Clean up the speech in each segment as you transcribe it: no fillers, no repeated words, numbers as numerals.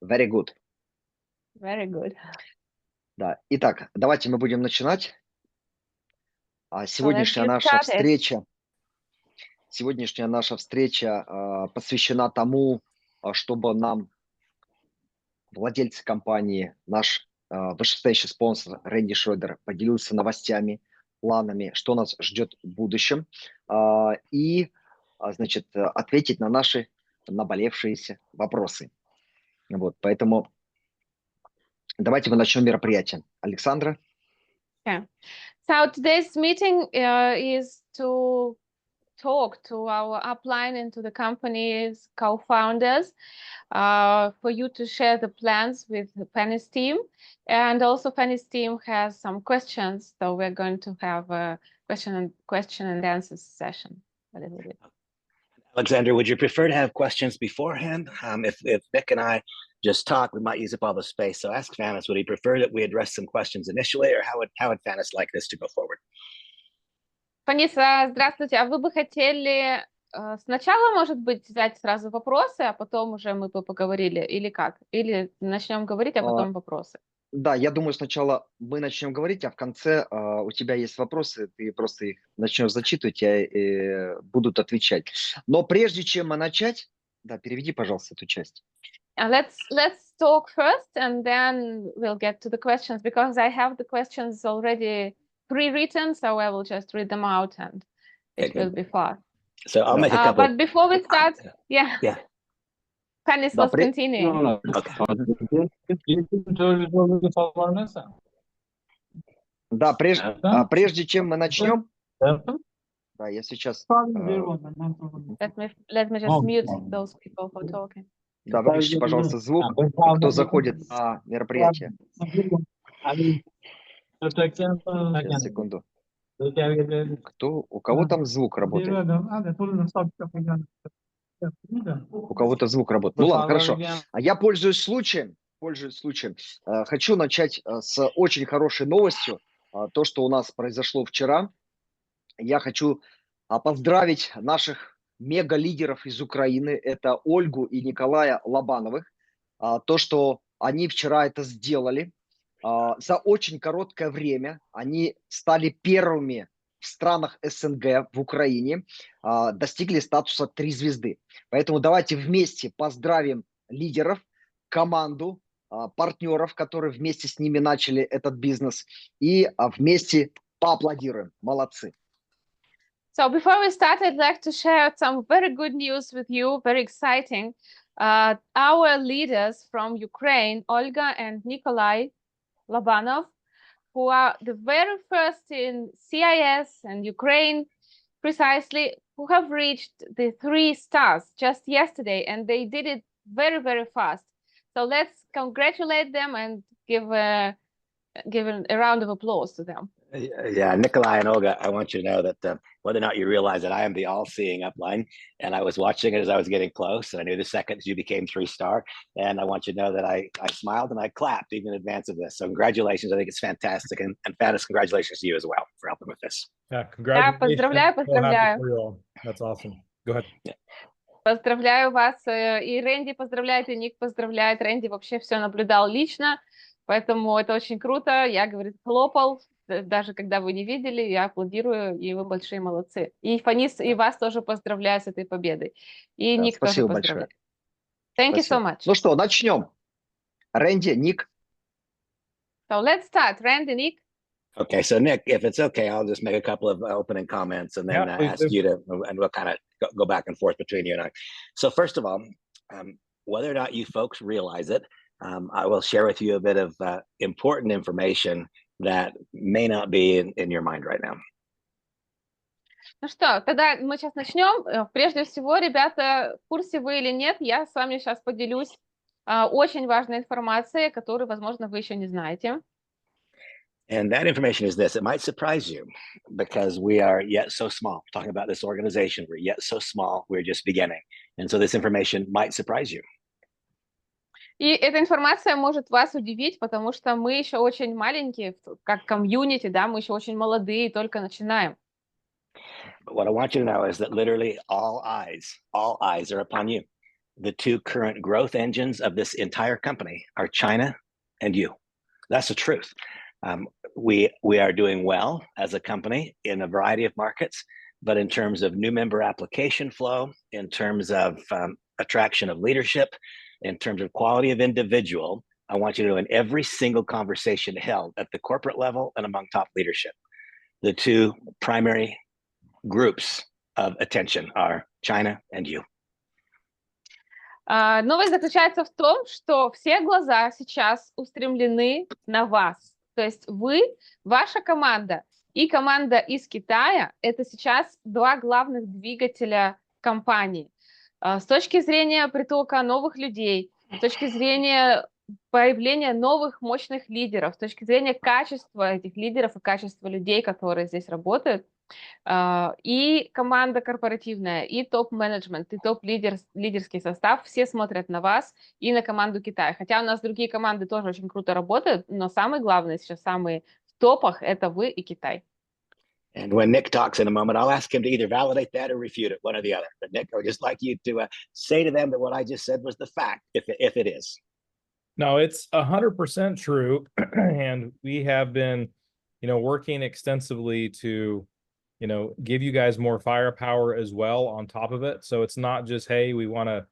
Very good. Very good. Да. Итак, давайте мы будем начинать. Сегодняшняя наша встреча посвящена тому, чтобы нам владельцы компании, наш вышестоящий спонсор Рэнди Шрёдер поделился новостями, планами, что нас ждет в будущем, и, значит, ответить на наши наболевшиеся вопросы. Вот, поэтому давайте мы начнем мероприятие. Александра? Yeah. So today's meeting is to talk to our upline and to the company's co-founders for you to share the plans with Penny's team. And also Penny's team has some questions. So we're going to have a question and answer session a little bit. Alexander, would you prefer to have questions beforehand? If Nick and I just talk, we might use up all the space. So ask Fanis, would he prefer that we address some questions initially, or how would Fanis like this to go forward? Фанис, здравствуйте. А вы бы хотели сначала, может быть, взять сразу вопросы, а потом уже мы бы поговорили, или как? Или начнем говорить, а потом вопросы? Да, я думаю, сначала мы начнем говорить, а в конце у тебя есть вопросы, ты просто их начнешь зачитывать, и будут отвечать. Но прежде чем начать, да, переведи, пожалуйста, эту часть. Let's talk first, and then we'll get to the questions, because I have the questions already pre-written, so I will just read them out, and it will be fast. So I'll make a couple. But before we start, yeah. Fanis was continuing. Да, прежде чем мы начнем, да, я сейчас... Let me just mute those people who are talking. Да, выключите, пожалуйста, звук, кто заходит на мероприятие. Сейчас, секунду. У кого там звук работает? У кого-то звук работает. Ну ладно, хорошо. А я пользуюсь случаем. Хочу начать с очень хорошей новостью. То, что у нас произошло вчера. Я хочу поздравить наших мега-лидеров из Украины. Это Ольгу и Николая Лобановых. То, что они вчера это сделали. За очень короткое время они стали первыми в странах СНГ, в Украине, достигли статуса 3 звезды. Поэтому давайте вместе поздравим лидеров, команду, партнеров, которые вместе с ними начали этот бизнес, и вместе поаплодируем. Молодцы. So before we start, I'd like to share some very good news with you, very exciting. Our leaders from Ukraine, Olga and Nikolai Lobанов, who are the very first in CIS and Ukraine, precisely, who have reached the 3 stars just yesterday, and they did it very, very fast. So let's congratulate them and give a round of applause to them. Yeah, Nikolai and Olga, I want you to know that whether or not you realize that I am the all-seeing upline, and I was watching it as I was getting close, and I knew the second you became 3-star, and I want you to know that I smiled and I clapped even in advance of this. So congratulations, I think it's fantastic, and Fanis, congratulations to you as well for helping with this. Yeah, congratulations. Поздравляю. That's awesome. Go ahead. Yeah. Поздравляю вас, и Рэнди поздравляет, и Ник поздравляет. Рэнди вообще все наблюдал лично, поэтому это очень круто. Я, говорит, хлопал, даже когда вы не видели, я аплодирую, и вы большие молодцы. И Фанис, и вас тоже поздравляю с этой победой. И Ник тоже поздравляет. Thank you so much. Ну что, начнем. Рэнди, Ник. So let's start. Рэнди, Ник. Okay, so Nick, if it's okay, I'll just make a couple of opening comments and then ask you to, and we'll kind of go back and forth between you and I. So first of all, whether or not you folks realize it, I will share with you a bit of important information that may not be in your mind right now. Ну что, тогда мы сейчас начнем. Прежде всего, ребята, в курсе вы или нет, я с вами сейчас поделюсь очень важной информацией, которую, возможно, вы еще не знаете. And that information is this. It might surprise you because we are yet so small. We're talking about this organization. We're yet so small. We're just beginning. And so this information might surprise you. И эта информация может вас удивить, потому что мы еще очень маленькие, как комьюнити, да, мы еще очень молодые, только начинаем. But what I want you to know is that literally all eyes are upon you. the two current growth engines of this entire company are China and you. That's the truth. We are doing well as a company in a variety of markets, but in terms of new member application flow, in terms of attraction of leadership, in terms of quality of individual, I want you to know in every single conversation held at the corporate level and among top leadership, the two primary groups of attention are China and you. Новость заключается в том, что все глаза сейчас устремлены на вас. То есть вы, ваша команда и команда из Китая – это сейчас два главных двигателя компании. С точки зрения притока новых людей, с точки зрения появления новых мощных лидеров, с точки зрения качества этих лидеров и качества людей, которые здесь работают, и команда корпоративная, и топ-менеджмент, и топ-лидерский состав, все смотрят на вас и на команду Китая. Хотя у нас другие команды тоже очень круто работают, но самые главные сейчас, самые в топах, это вы и Китай. And when Nick talks in a moment, I'll ask him to either validate that or refute it, one or the other. But Nick, I would just like you to say to them that what I just said was the fact, if it is. No, it's 100% true. And we have been, working extensively to, give you guys more firepower as well on top of it. So it's not just, hey, we want to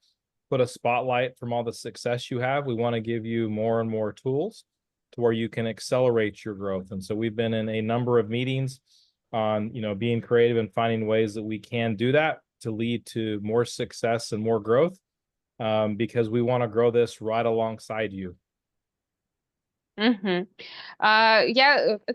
put a spotlight from all the success you have. We want to give you more and more tools to where you can accelerate your growth. And so we've been in a number of meetings on, being creative and finding ways that we can do that to lead to more success and more growth, because we want to grow this right alongside you. Это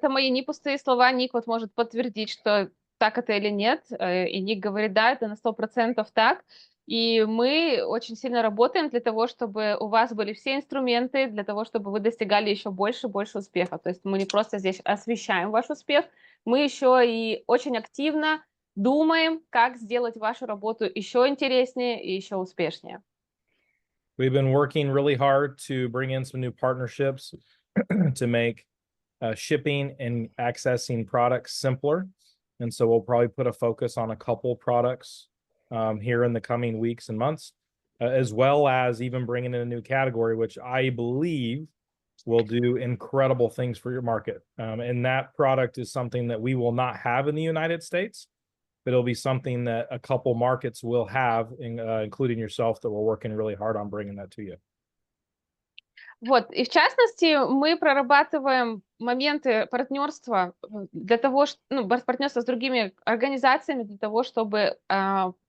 мои не пустые слова. Ник вот может подтвердить, что так это или нет. И Ник говорит, да, это на 100% так. И мы очень сильно работаем для того, чтобы у вас были все инструменты, для того, чтобы вы достигали еще больше успеха. То есть мы не просто здесь освещаем ваш успех, мы еще и очень активно думаем, как сделать вашу работу еще интереснее и еще успешнее. We've been working really hard to bring in some new partnerships to make shipping and accessing products simpler. And so we'll probably put a focus on a couple products here in the coming weeks and months, as well as even bringing in a new category, which I believe will do incredible things for your market. And that product is something that we will not have in the United States, but it'll be something that a couple markets will have, including yourself, that we're working really hard on bringing that to you. Вот, и в частности, мы прорабатываем моменты партнерства для того, партнерства с другими организациями для того, чтобы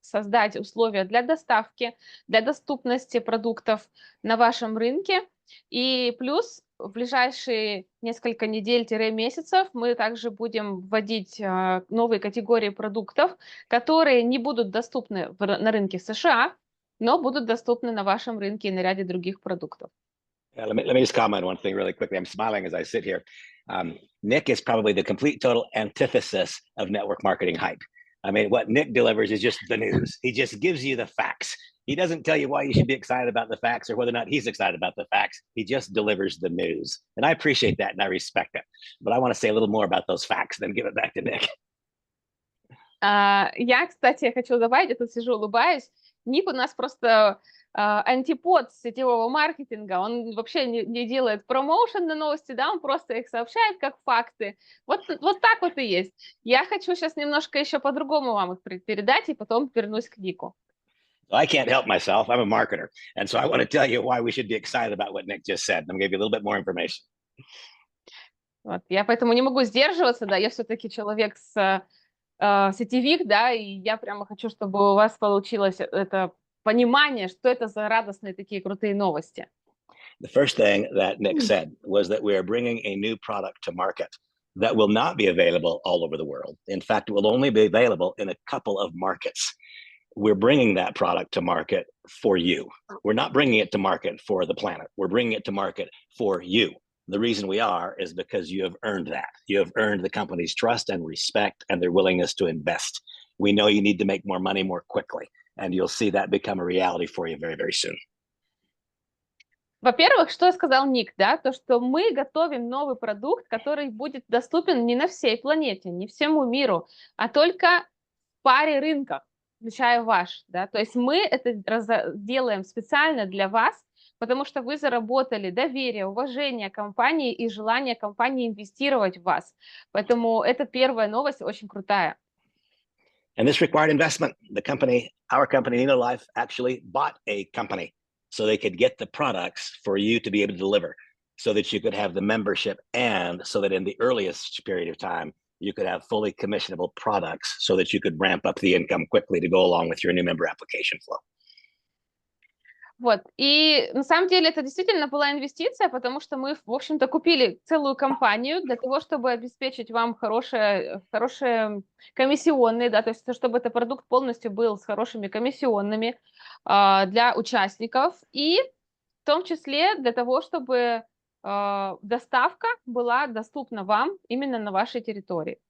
создать условия для доставки, для доступности продуктов на вашем рынке. И плюс в ближайшие несколько недель-месяцев мы также будем вводить новые категории продуктов, которые не будут доступны на рынке США, но будут доступны на вашем рынке и на ряде других продуктов. Let me just comment one thing really quickly. I'm smiling as I sit here. Nick is probably the complete total antithesis of network marketing hype. I mean, what Nick delivers is just the news. He just gives you the facts. He doesn't tell you why you should be excited about the facts or whether or not he's excited about the facts. He just delivers the news. And I appreciate that and I respect it. But I want to say a little more about those facts, then give it back to Nick. Я, кстати, хочу добавить, я тут сижу, улыбаюсь. Ник у нас просто антипод сетевого маркетинга. Он вообще не делает промоушен на новости, да, он просто их сообщает как факты. Вот так вот и есть. Я хочу сейчас немножко еще по-другому вам их передать, и потом вернусь к Нику. I can't help myself. I'm a marketer. And so I want to tell you why we should be excited about what Nick just said. I'm going to give you a little bit more information. Вот, я поэтому не могу сдерживаться, да, я все-таки человек сетевик, да, и я прямо хочу, чтобы у вас получилось это понимание, что это за радостные такие крутые новости. The first thing that Nick said was that we are bringing a new product to market that will not be available all over the world. In fact, it will only be available in a couple of markets. We're bringing that product to market for you. We're not bringing it to market for the planet. We're bringing it to market for you. The reason we are is because you have earned that. You have earned the company's trust and respect and their willingness to invest. We know you need to make more money more quickly, and you'll see that become a reality for you very, very soon. Во-первых, что сказал Ник, да, то, что мы готовим новый продукт, который будет доступен не на всей планете, не всему миру, а только в паре рынков. включая ваш, да, то есть мы это делаем специально для вас, потому что вы заработали доверие, уважение компании и желание компании инвестировать в вас. Поэтому это первая новость, очень крутая. And this required investment. Our company, Nélo Life, actually bought a company so they could get the products for you to be able to deliver, so that you could have the membership, and so that in the earliest period of time, you could have fully commissionable products so that you could ramp up the income quickly to go along with your new member application flow. Вот, и на самом деле это действительно была инвестиция, потому что мы, в общем-то, купили целую компанию для того, чтобы обеспечить вам хорошие комиссионные, да, то есть чтобы этот продукт полностью был с хорошими комиссионными для участников, и в том числе для того, чтобы доставка была доступна вам именно на вашей территории.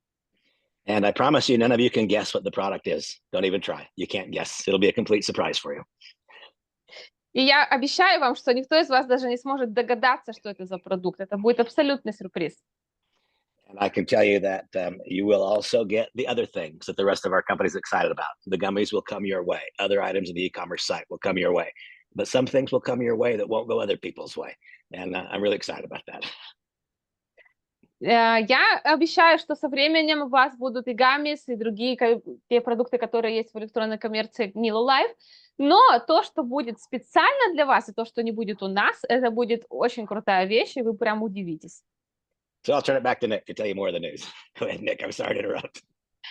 And I promise you, none of you can guess what the product is. Don't even try. You can't guess. It'll be a complete surprise for you. И я обещаю вам, что никто из вас даже не сможет догадаться, что это за продукт. Это будет абсолютный сюрприз. And I can tell you that you will also get the other things that the rest of our company is excited about. The gummies will come your way. Other items in the e-commerce site will come your way. But some things will come your way that won't go other people's way. And I'm really excited about that. Я обещаю, что со временем у вас будут и гаммис, и другие те продукты, которые есть в электронной коммерции Nélo Life. Но то, что будет специально для вас, и то, что не будет у нас, это будет очень крутая вещь, и вы прям удивитесь. So I'll turn it back to Nick to tell you more of the news. Go ahead, Nick. I'm sorry to interrupt.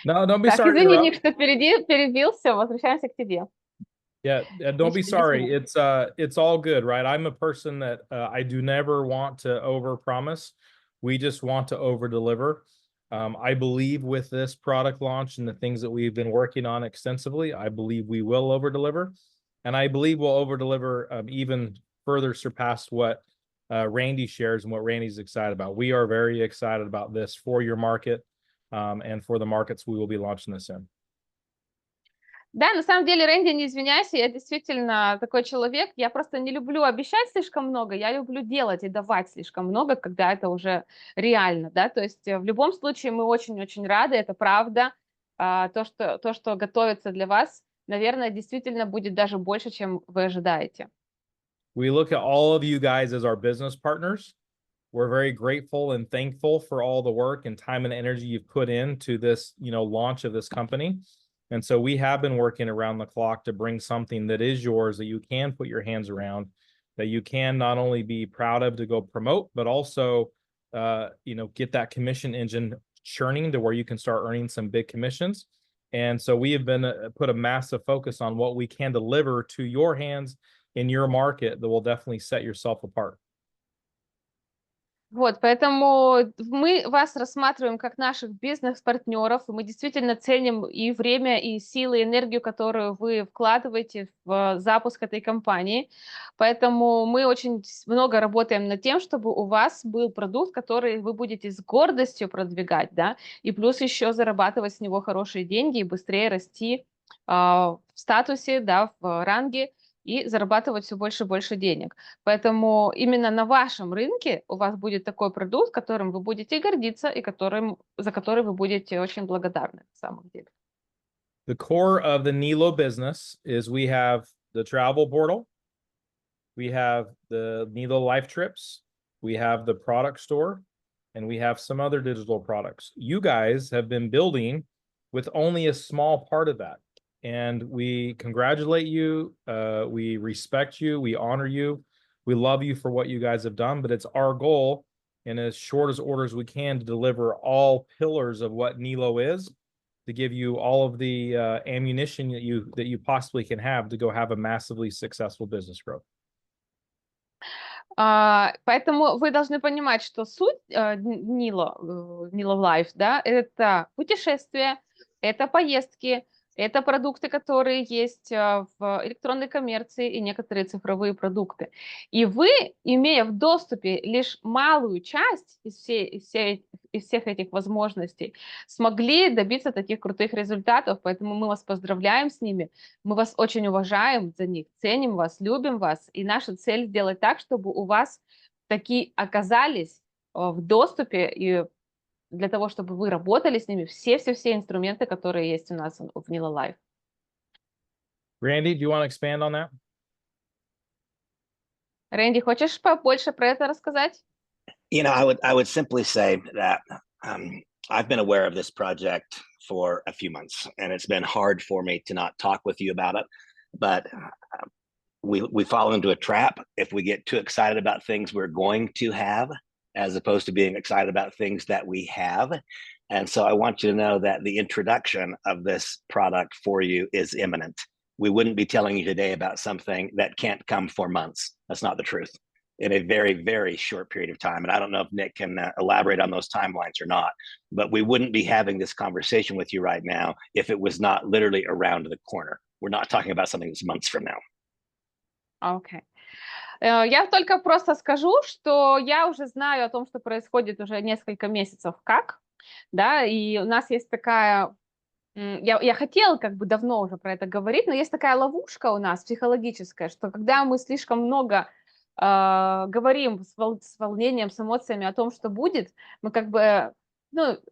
No, don't be Так, sorry to извини, interrupt. Ник, что перебил, все, возвращаемся к тебе. Yeah, don't be sorry. It's all good, right? I'm a person that I do never want to overpromise. We just want to over deliver. I believe with this product launch and the things that we've been working on extensively, I believe we will over deliver, and I believe we'll over deliver even further surpass what Randy shares and what Randy's excited about. We are very excited about this for your market and for the markets we will be launching this in. Да, на самом деле, Рэнди, не извиняйся, я действительно такой человек, я просто не люблю обещать слишком много, я люблю делать и давать слишком много, когда это уже реально, да, то есть в любом случае мы очень-очень рады, это правда, то, что готовится для вас, наверное, действительно будет даже больше, чем вы ожидаете. We look at all of you guys as our business partners. We're very grateful and thankful for all the work and time and energy you've put into this, launch of this company. And so we have been working around the clock to bring something that is yours, that you can put your hands around, that you can not only be proud of to go promote, but also, get that commission engine churning to where you can start earning some big commissions. And so we have been put a massive focus on what we can deliver to your hands in your market that will definitely set yourself apart. Вот, поэтому мы вас рассматриваем как наших бизнес-партнеров, и мы действительно ценим и время, и силы, и энергию, которую вы вкладываете в запуск этой компании. Поэтому мы очень много работаем над тем, чтобы у вас был продукт, который вы будете с гордостью продвигать, да, и плюс еще зарабатывать с него хорошие деньги и быстрее расти в статусе, да, в ранге, и зарабатывать все больше и больше денег. Поэтому именно на вашем рынке у вас будет такой продукт, которым вы будете гордиться и за который вы будете очень благодарны на самом деле. The core of the Nélo business is we have the travel portal, we have the Nélo Life trips, we have the product store, and we have some other digital products. You guys have been building with only a small part of that. And we congratulate you, we respect you, we honor you, we love you for what you guys have done, but it's our goal in as short as order as we can to deliver all pillars of what Nélo is, to give you all of the ammunition that you possibly can have to go have a massively successful business growth. Поэтому вы должны понимать, что суть Nélo Life, да, это путешествия, это поездки, это продукты, которые есть в электронной коммерции и некоторые цифровые продукты. И вы, имея в доступе лишь малую часть из всех этих возможностей, смогли добиться таких крутых результатов. Поэтому мы вас поздравляем с ними. Мы вас очень уважаем за них, ценим вас, любим вас. И наша цель сделать так, чтобы у вас такие оказались в доступе и для того, чтобы вы работали с ними, все инструменты, которые есть у нас в Nélo Life. Randy, do you want to expand on that? Рэнди, хочешь побольше про это рассказать? You know, I would simply say that I've been aware of this project for a few months, and it's been hard for me to not talk with you about it. But we fall into a trap if we get too excited about things we're going to have, as opposed to being excited about things that we have. And so I want you to know that the introduction of this product for you is imminent. We wouldn't be telling you today about something that can't come for months. That's not the truth. In a very, very short period of time. And I don't know if Nick can elaborate on those timelines or not, but we wouldn't be having this conversation with you right now if it was not literally around the corner. We're not talking about something that's months from now. Окей. Я только просто скажу, что я уже знаю о том, что происходит уже несколько месяцев как, да, и у нас есть такая, я хотела как бы давно уже про это говорить, но есть такая ловушка у нас психологическая, что когда мы слишком много говорим с волнением, с эмоциями о том, что будет, мы как бы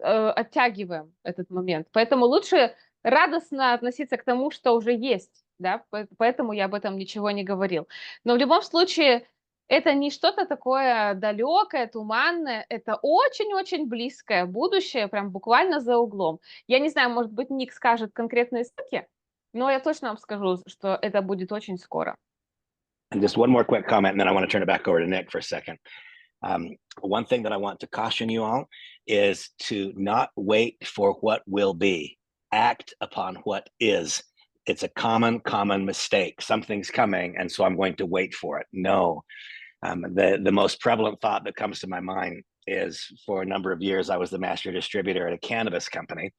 оттягиваем этот момент. Поэтому лучше радостно относиться к тому, что уже есть, да, поэтому я об этом ничего не говорил. Но в любом случае это не что-то такое далекое, туманное, это очень-очень близкое будущее, прям буквально за углом. Я не знаю, может быть, Ник скажет конкретные сроки, но я точно вам скажу, что это будет очень скоро. And just one more quick comment, and then I want to turn it back over to Nick for a second. One thing that I want to caution you all is to not wait for what will be. Act upon what is. It's a common mistake. Something's coming, and so I'm going to wait for it. No. The most prevalent thought that comes to my mind is, for a number of years, I was the master distributor at a cannabis company.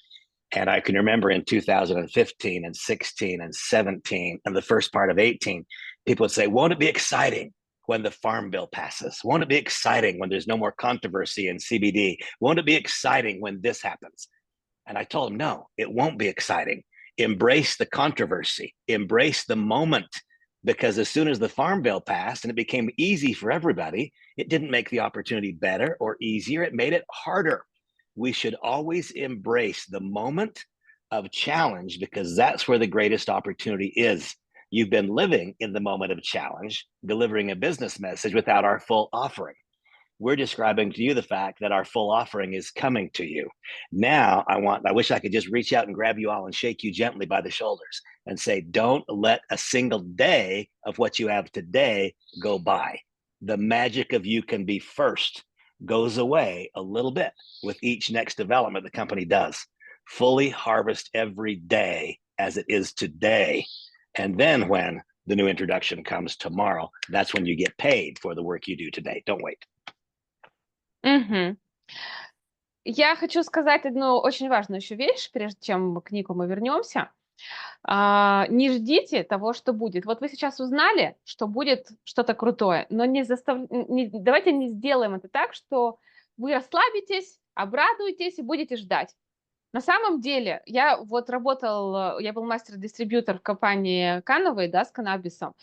And I can remember in 2015 and 16 and 17 and the first part of 18, people would say, won't it be exciting when the farm bill passes? Won't it be exciting when there's no more controversy in CBD? Won't it be exciting when this happens? And I told them, no, it won't be exciting. Embrace the controversy, embrace the moment, because as soon as the farm bill passed and it became easy for everybody, it didn't make the opportunity better or easier. It made it harder. We should always embrace the moment of challenge, because that's where the greatest opportunity is. You've been living in the moment of challenge, delivering a business message without our full offering. We're describing to you the fact that our full offering is coming to you. Now, I wish I could just reach out and grab you all and shake you gently by the shoulders and say, don't let a single day of what you have today go by. The magic of you can be first goes away a little bit with each next development the company does. Fully harvest every day as it is today. And then when the new introduction comes tomorrow, that's when you get paid for the work you do today. Don't wait. Я хочу сказать одну очень важную еще вещь, прежде чем к Нику мы вернемся. Не ждите того, что будет. Вот вы сейчас узнали, что будет что-то крутое, но давайте не сделаем это так, что вы расслабитесь, обрадуетесь и будете ждать. На самом деле, я был мастер-дистрибьютор в компании Кановой, да, с каннабисом,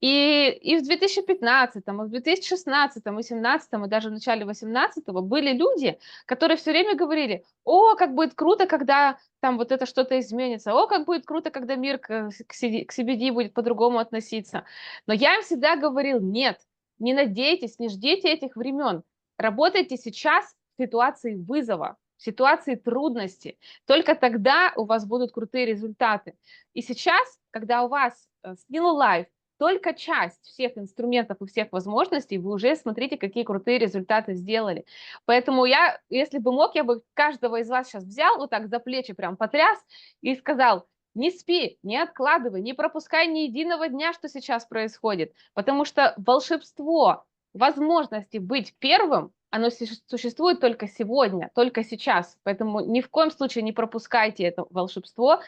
и в 2015, и в 2016, и 2017, и даже в начале 2018 были люди, которые все время говорили: о, как будет круто, когда там вот это что-то изменится, о, как будет круто, когда мир к CBD будет по-другому относиться. Но я им всегда говорил: нет, не надейтесь, не ждите этих времен, работайте сейчас в ситуации вызова, в ситуации трудности. Только тогда у вас будут крутые результаты. И сейчас, когда у вас с Nélo Life только часть всех инструментов и всех возможностей, вы уже смотрите, какие крутые результаты сделали. Поэтому я, если бы мог, я бы каждого из вас сейчас взял, вот так за плечи прям потряс и сказал: не спи, не откладывай, не пропускай ни единого дня, что сейчас происходит. Потому что волшебство возможности быть первым, оно существует только сегодня, только сейчас. Поэтому ни в коем случае не пропускайте это волшебство.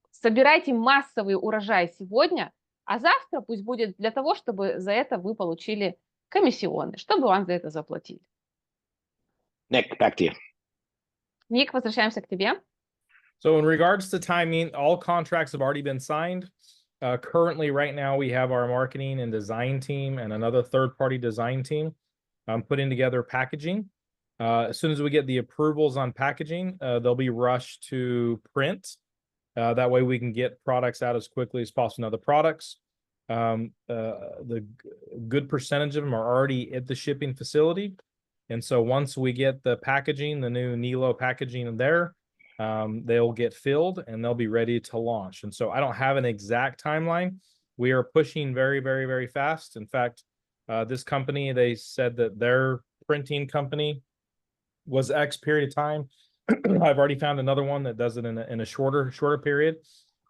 Собирайте массовый урожай сегодня, а завтра пусть будет для того, чтобы за это вы получили комиссионы, чтобы вам за это заплатили. Nick, back to you. Ник, возвращаемся к тебе. So in regards to timing, all contracts have already been signed. Currently, right now, we have our marketing and design team and another third-party design team putting together packaging. As soon as we get the approvals on packaging, they'll be rushed to print That way we can get products out as quickly as possible. Now the products, the good percentage of them are already at the shipping facility. And so once we get the packaging, the new NELO packaging in there, they'll get filled and they'll be ready to launch. And so I don't have an exact timeline. We are pushing very, very, very fast. In fact, this company, they said that their printing company was X period of time. I've already found another one that does it in a shorter period.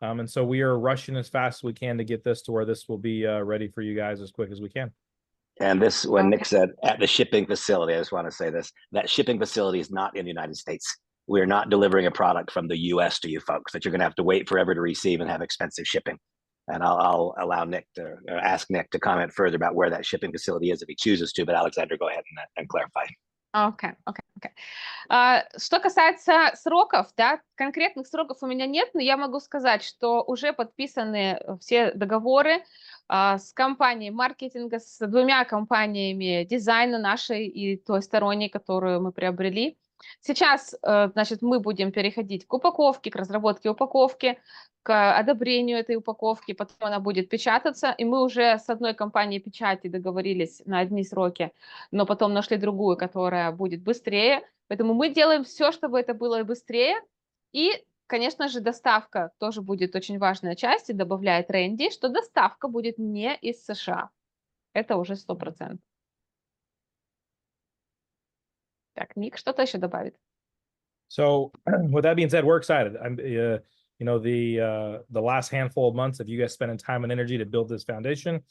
And so we are rushing as fast as we can to get this to where this will be ready for you guys as quick as we can. And this, when Nick said at the shipping facility, I just want to say this, that shipping facility is not in the United States. We're not delivering a product from the US to you folks that you're going to have to wait forever to receive and have expensive shipping. And I'll allow Nick to ask Nick to comment further about where that shipping facility is if he chooses to, but Alexander, go ahead and clarify. Окей. Что касается сроков, да, конкретных сроков у меня нет, но я могу сказать, что уже подписаны все договоры с компанией маркетинга, с двумя компаниями дизайна нашей и той сторонней, которую мы приобрели. Сейчас, значит, мы будем переходить к упаковке, к разработке упаковки, к одобрению этой упаковки, потом она будет печататься, и мы уже с одной компанией печати договорились на одни сроки, но потом нашли другую, которая будет быстрее. Поэтому мы делаем все, чтобы это было быстрее. И, конечно же, доставка тоже будет очень важная часть, и добавляет Рэнди, что доставка будет не из США. Это уже 100%. Так, Ник, что-то еще добавит? So with that being said, we're excited. I'm, you know, the last handful of months of you guys spending time and energy to build this foundation,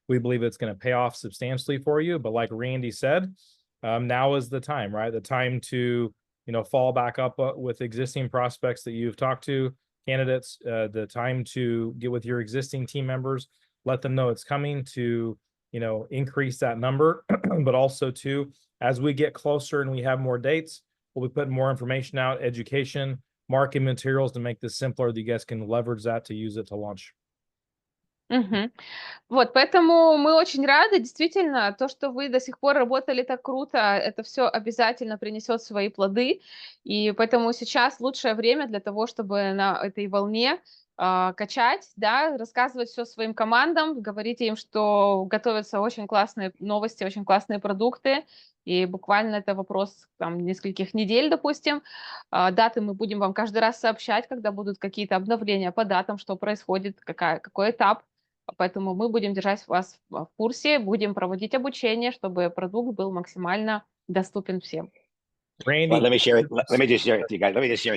we believe it's going to pay off substantially for you. But like Randy said, now is the time, right? The time to, you know, fall back up with existing prospects that you've talked to, candidates, the time to get with your existing team members, let them know it's coming, to, you know, increase that number, but also to, as we get closer and we have more dates, we'll be putting more information out, education, marketing materials to make this simpler, that you guys can leverage that to use it to launch. Вот, поэтому мы очень рады, действительно, то, что вы до сих пор работали так круто, это все обязательно принесет свои плоды, и поэтому сейчас лучшее время для того, чтобы на этой волне качать, да, рассказывать все своим командам, говорить им, что готовятся очень классные новости, очень классные продукты, и буквально это вопрос там нескольких недель, допустим. Даты мы будем вам каждый раз сообщать, когда будут какие-то обновления по датам, что происходит, какой этап. Поэтому мы будем держать вас в курсе, будем проводить обучение, чтобы продукт был максимально доступен всем. Randy, well, let me just share with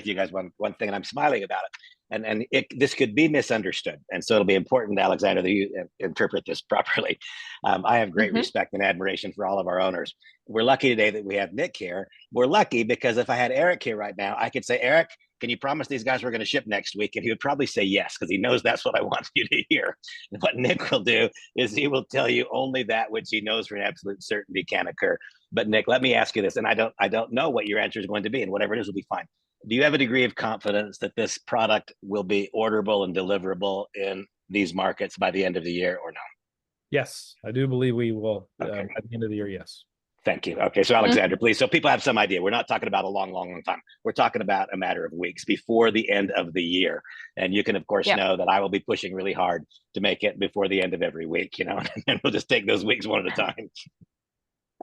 you guys one thing, and I'm smiling about it. And this could be misunderstood, and so it'll be important, Alexander, that you interpret this properly. I have great respect and admiration for all of our owners. We're lucky today that we have Nick here. We're lucky because if I had Eric here right now, I could say, Eric, can you promise these guys we're going to ship next week? And he would probably say yes, because he knows that's what I want you to hear. And what Nick will do is he will tell you only that which he knows for an absolute certainty can occur. But Nick, let me ask you this, and I don't know what your answer is going to be, and whatever it is will be fine. Do you have a degree of confidence that this product will be orderable and deliverable in these markets by the end of the year, or no? yes, I do believe we will Okay. by the end of the year. Yes. Thank you. Okay, so Alexander, please, so people have some idea. We're not talking about a long time. We're talking about a matter of weeks before the end of the year. And you can, of course, know that I will be pushing really hard to make it before the end of every week, you know, and we'll just take those weeks one at a time.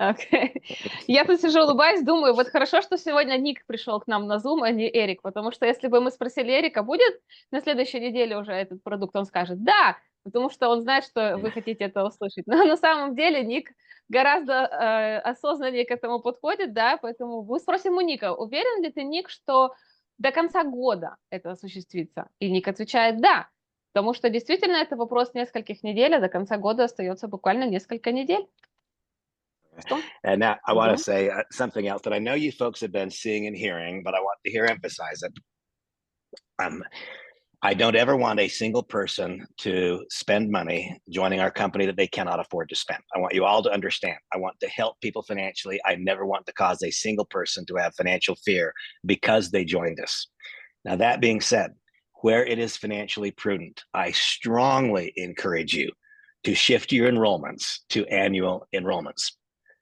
Okay. Я тут сижу, улыбаюсь, думаю, вот хорошо, что сегодня Ник пришел к нам на Zoom, а не Эрик, потому что если бы мы спросили Эрика, будет на следующей неделе уже этот продукт, он скажет «да», потому что он знает, что вы хотите это услышать. Но на самом деле Ник гораздо осознаннее к этому подходит, да, поэтому мы спросим у Ника, уверен ли ты, Ник, что до конца года это осуществится? И Ник отвечает «да», потому что действительно это вопрос нескольких недель, а до конца года остается буквально несколько недель. And now I want to say something else that I know you folks have been seeing and hearing, but I want to emphasize it. I don't ever want a single person to spend money joining our company that they cannot afford to spend. I want you all to understand. I want to help people financially. I never want to cause a single person to have financial fear because they joined us. Now, that being said, where it is financially prudent, I strongly encourage you to shift your enrollments to annual enrollments.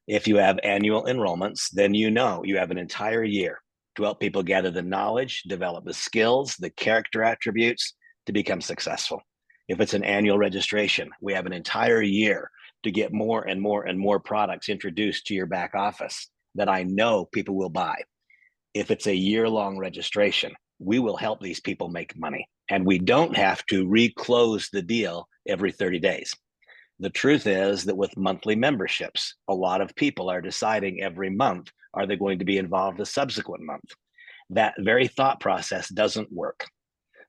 If you have annual enrollments, then you know you have an entire year to help people gather the knowledge, develop the skills, the character attributes to become successful. If it's an annual registration, we have an entire year to get more and more and more products introduced to your back office that I know people will buy. If it's a year-long registration, we will help these people make money. And we don't have to reclose the deal every 30 days. The truth is that with monthly memberships, a lot of people are deciding every month, are they going to be involved the subsequent month? That very thought process doesn't work.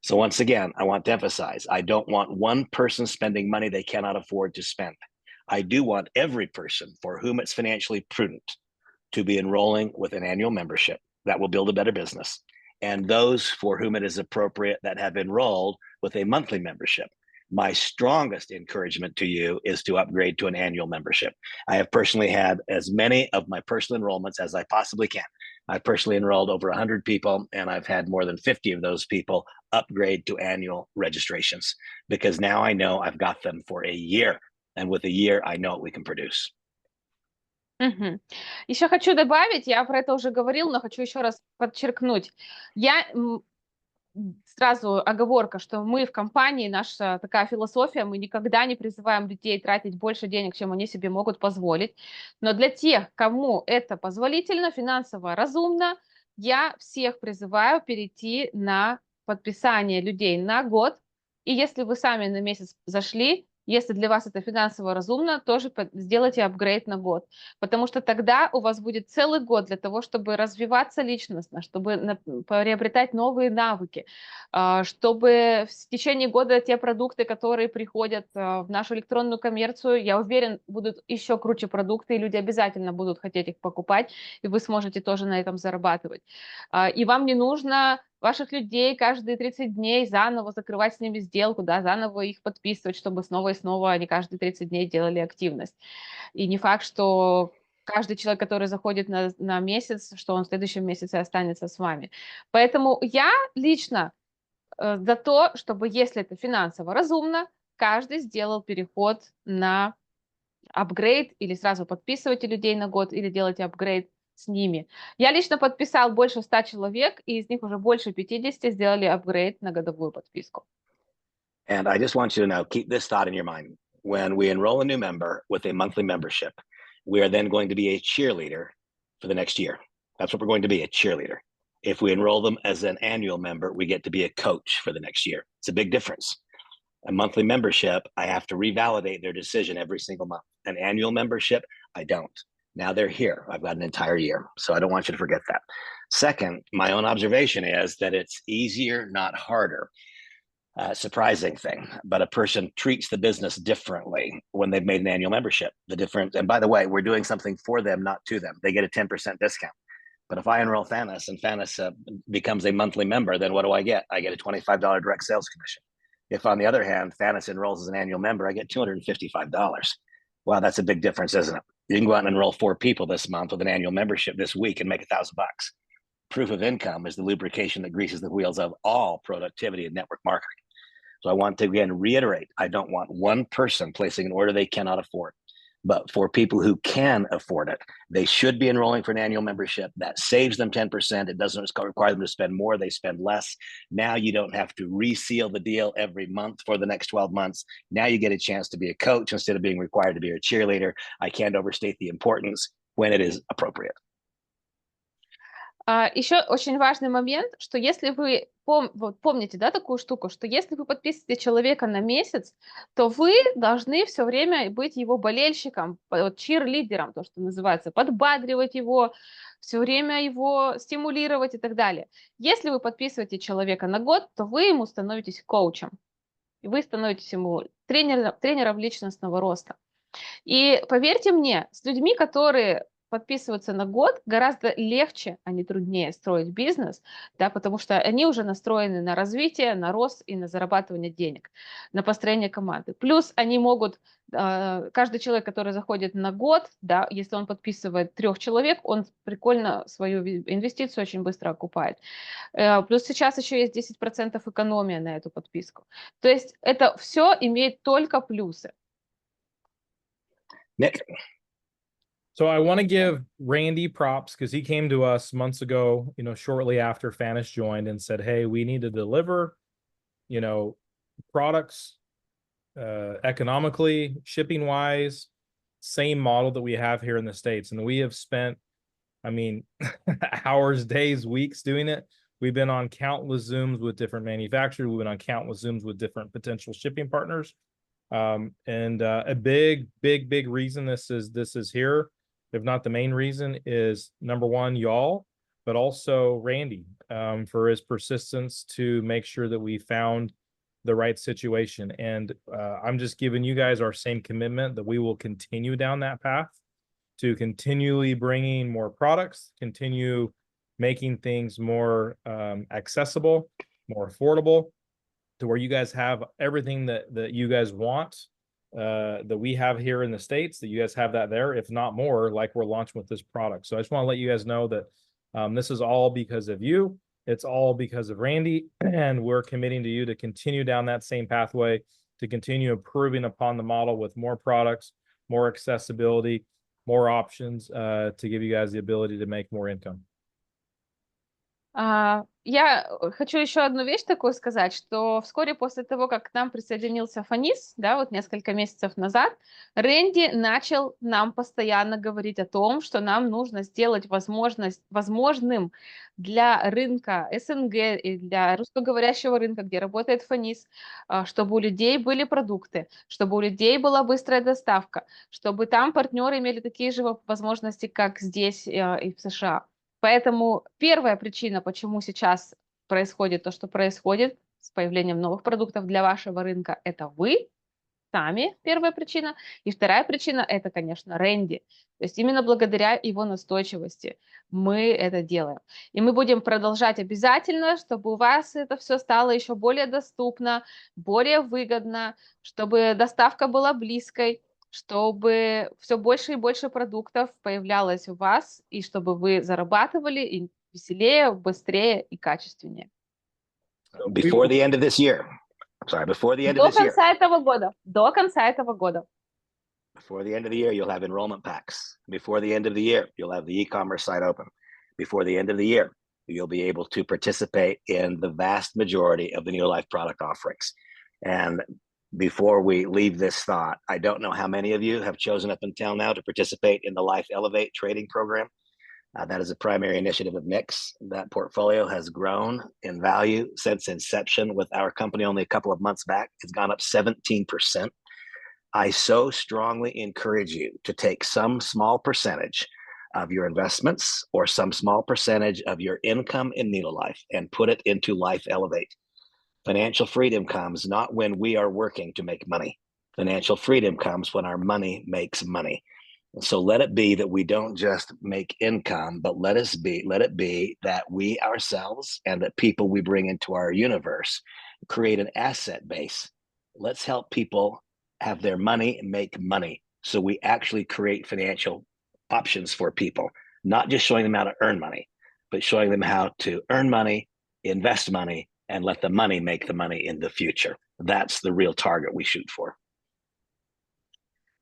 So once again, I want to emphasize, I don't want one person spending money they cannot afford to spend. I do want every person for whom it's financially prudent to be enrolling with an annual membership that will build a better business, and those for whom it is appropriate that have enrolled with a monthly membership. My strongest encouragement to you is to upgrade to an annual membership. I have personally had as many of my personal enrollments as I possibly can. I've personally enrolled over 100 people, and I've had more than 50 of those people upgrade to annual registrations, because now I know I've got them for a year, and with a year, I know what we can produce. Мгм. Еще хочу добавить, я про это уже говорил, но хочу еще раз подчеркнуть. Сразу оговорка, что мы в компании, наша такая философия, мы никогда не призываем людей тратить больше денег, чем они себе могут позволить. Но для тех, кому это позволительно, финансово разумно, я всех призываю перейти на подписание людей на год. И если вы сами на месяц зашли, если для вас это финансово разумно, тоже сделайте апгрейд на год. Потому что тогда у вас будет целый год для того, чтобы развиваться личностно, чтобы приобретать новые навыки, чтобы в течение года те продукты, которые приходят в нашу электронную коммерцию, я уверен, будут еще круче продукты, и люди обязательно будут хотеть их покупать, и вы сможете тоже на этом зарабатывать. И вам не нужно ваших людей каждые 30 дней заново закрывать с ними сделку, да, заново их подписывать, чтобы снова и снова они каждые 30 дней делали активность. И не факт, что каждый человек, который заходит на месяц, что он в следующем месяце останется с вами. Поэтому я лично за то, чтобы, если это финансово разумно, каждый сделал переход на апгрейд, или сразу подписывайте людей на год, или делайте апгрейд с ними. Я лично подписал больше 100 человек, и из них уже больше 50 сделали апгрейд на годовую подписку. And I just want you to know, keep this thought in your mind. When we enroll a new member with a monthly membership, we are then going to be a cheerleader for the next year. That's what we're going to be, a cheerleader. If we enroll them as an annual member, we get to be a coach for the next year. It's a big difference. A monthly membership, I have to revalidate their decision every single month. An annual membership, I don't. Now they're here. I've got an entire year. So I don't want you to forget that. Second, my own observation is that it's easier, not harder. Surprising thing, but a person treats the business differently when they've made an annual membership. The difference, and by the way, we're doing something for them, not to them. They get a 10% discount. But if I enroll Fanis and Fanis becomes a monthly member, then what do I get? I get a $25 direct sales commission. If, on the other hand, Fanis enrolls as an annual member, I get $255. Wow, that's a big difference, isn't it? You can go out and enroll 4 people this month with an annual membership this week and make $1,000. Proof of income is the lubrication that greases the wheels of all productivity and network marketing. So I want to again reiterate, I don't want one person placing an order they cannot afford. But for people who can afford it, they should be enrolling for an annual membership. That saves them 10%. It doesn't require them to spend more. They spend less. Now you don't have to reseal the deal every month for the next 12 months. Now you get a chance to be a coach instead of being required to be a cheerleader. I can't overstate the importance when it is appropriate. Еще очень важный момент, что если вы помните, да, такую штуку, что если вы подписываете человека на месяц, то вы должны все время быть его болельщиком, чирлидером, то, что называется, подбадривать его, все время его стимулировать и так далее. Если вы подписываете человека на год, то вы ему становитесь коучем, и вы становитесь ему тренером личностного роста. И поверьте мне, с людьми, которые подписываться на год, гораздо легче, а не труднее строить бизнес, да, потому что они уже настроены на развитие, на рост и на зарабатывание денег, на построение команды. Плюс они могут, каждый человек, который заходит на год, да, если он подписывает 3 человек, он прикольно свою инвестицию очень быстро окупает. Плюс сейчас еще есть 10% экономия на эту подписку. То есть это все имеет только плюсы. Nick. So I want to give Randy props because he came to us months ago, you know, shortly after Fanish joined and said, hey, we need to deliver, you know, products economically, shipping wise, same model that we have here in the States. And we have spent, I mean, hours, days, weeks doing it. We've been on countless Zooms with different manufacturers. We've been on countless Zooms with different potential shipping partners. A big reason this is here, if not the main reason, is number one, y'all, but also Randy, for his persistence to make sure that we found the right situation. And I'm just giving you guys our same commitment that we will continue down that path to continually bringing more products, continue making things more accessible, more affordable, to where you guys have everything that you guys want, that we have here in the States, that you guys have that there, if not more, like we're launching with this product. So I just want to let you guys know that this is all because of you. It's all because of Randy, and we're committing to you to continue down that same pathway, to continue improving upon the model with more products, more accessibility, more options, to give you guys the ability to make more income. Я хочу еще одну вещь такую сказать, что вскоре после того, как к нам присоединился Фанис, да, вот несколько месяцев назад, Рэнди начал нам постоянно говорить о том, что нам нужно сделать возможным для рынка СНГ и для русскоговорящего рынка, где работает Фанис, чтобы у людей были продукты, чтобы у людей была быстрая доставка, чтобы там партнеры имели такие же возможности, как здесь и в США. Поэтому первая причина, почему сейчас происходит то, что происходит с появлением новых продуктов для вашего рынка, это вы сами, первая причина. И вторая причина – это, конечно, Рэнди. То есть именно благодаря его настойчивости мы это делаем. И мы будем продолжать обязательно, чтобы у вас это все стало еще более доступно, более выгодно, чтобы доставка была близкой, чтобы все больше и больше продуктов появлялось у вас, и чтобы вы зарабатывали и веселее, быстрее и качественнее. Before the end of this year. Before the end of this year. До конца этого года. До конца этого года. Before the end of the year, you'll have enrollment packs. Before the end of the year, you'll have the e-commerce site open. Before the end of the year, you'll be able to participate in the vast majority of the Nélo Life product offerings. And before we leave this thought, I don't know how many of you have chosen up until now to participate in the Life Elevate trading program. That is a primary initiative of Nick's. That portfolio has grown in value since inception. With our company only a couple of months back, it's gone up 17%. I so strongly encourage you to take some small percentage of your investments or some small percentage of your income in Nélo Life and put it into Life Elevate. Financial freedom comes not when we are working to make money. Financial freedom comes when our money makes money. So let it be that we don't just make income, but let it be that we ourselves and the people we bring into our universe create an asset base. Let's help people have their money and make money. So we actually create financial options for people, not just showing them how to earn money, but showing them how to earn money, invest money, and let the money make the money in the future. That's the real target we shoot for.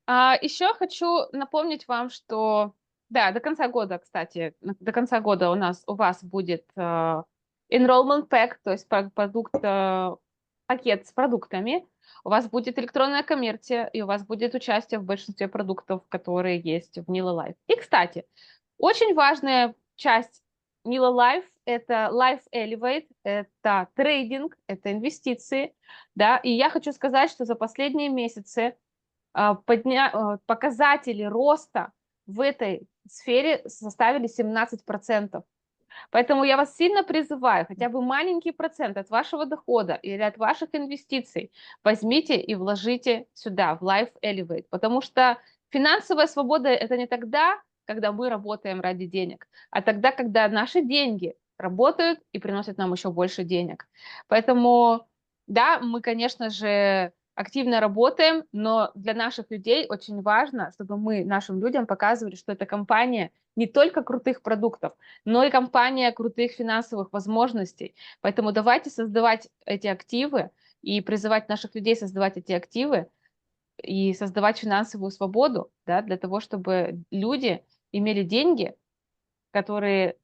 Еще хочу напомнить вам, что да, до конца года, кстати, до конца года у вас будет enrollment pack, то есть пакет с продуктами, у вас будет электронная коммерция, и у вас будет участие в большинстве продуктов, которые есть в Nélo Life. И, кстати, очень важная часть Nélo Life – это Life Elevate, это трейдинг, это инвестиции, да, и я хочу сказать, что за последние месяцы показатели роста в этой сфере составили 17%. Поэтому я вас сильно призываю, хотя бы маленький процент от вашего дохода или от ваших инвестиций возьмите и вложите сюда, в Life Elevate, потому что финансовая свобода – это не тогда, когда мы работаем ради денег, а тогда, когда наши деньги работают и приносят нам еще больше денег. Поэтому, да, мы, конечно же, активно работаем, но для наших людей очень важно, чтобы мы нашим людям показывали, что это компания не только крутых продуктов, но и компания крутых финансовых возможностей. Поэтому давайте создавать эти активы и призывать наших людей создавать эти активы и создавать финансовую свободу, да, для того, чтобы люди имели деньги, которые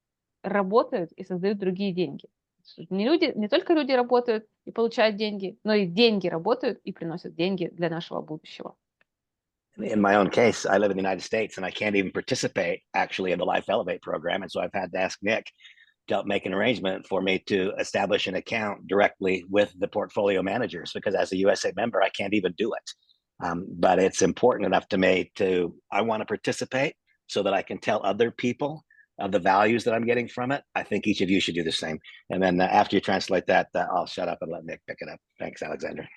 работают и создают другие деньги. Не только люди работают и получают деньги, но и деньги работают и приносят деньги для нашего будущего. In my own case, I live in the United States and I can't even participate actually in the Life Elevate program. And so I've had to ask Nick to help make an arrangement for me to establish an account directly with the portfolio managers, because as a USA member, I can't even do it. But it's important enough to me I want to participate so that I can tell other people of the values that I'm getting from it. I think each of you should do the same. And then after you translate that, I'll shut up and let Nick pick it up. Thanks, Alexander.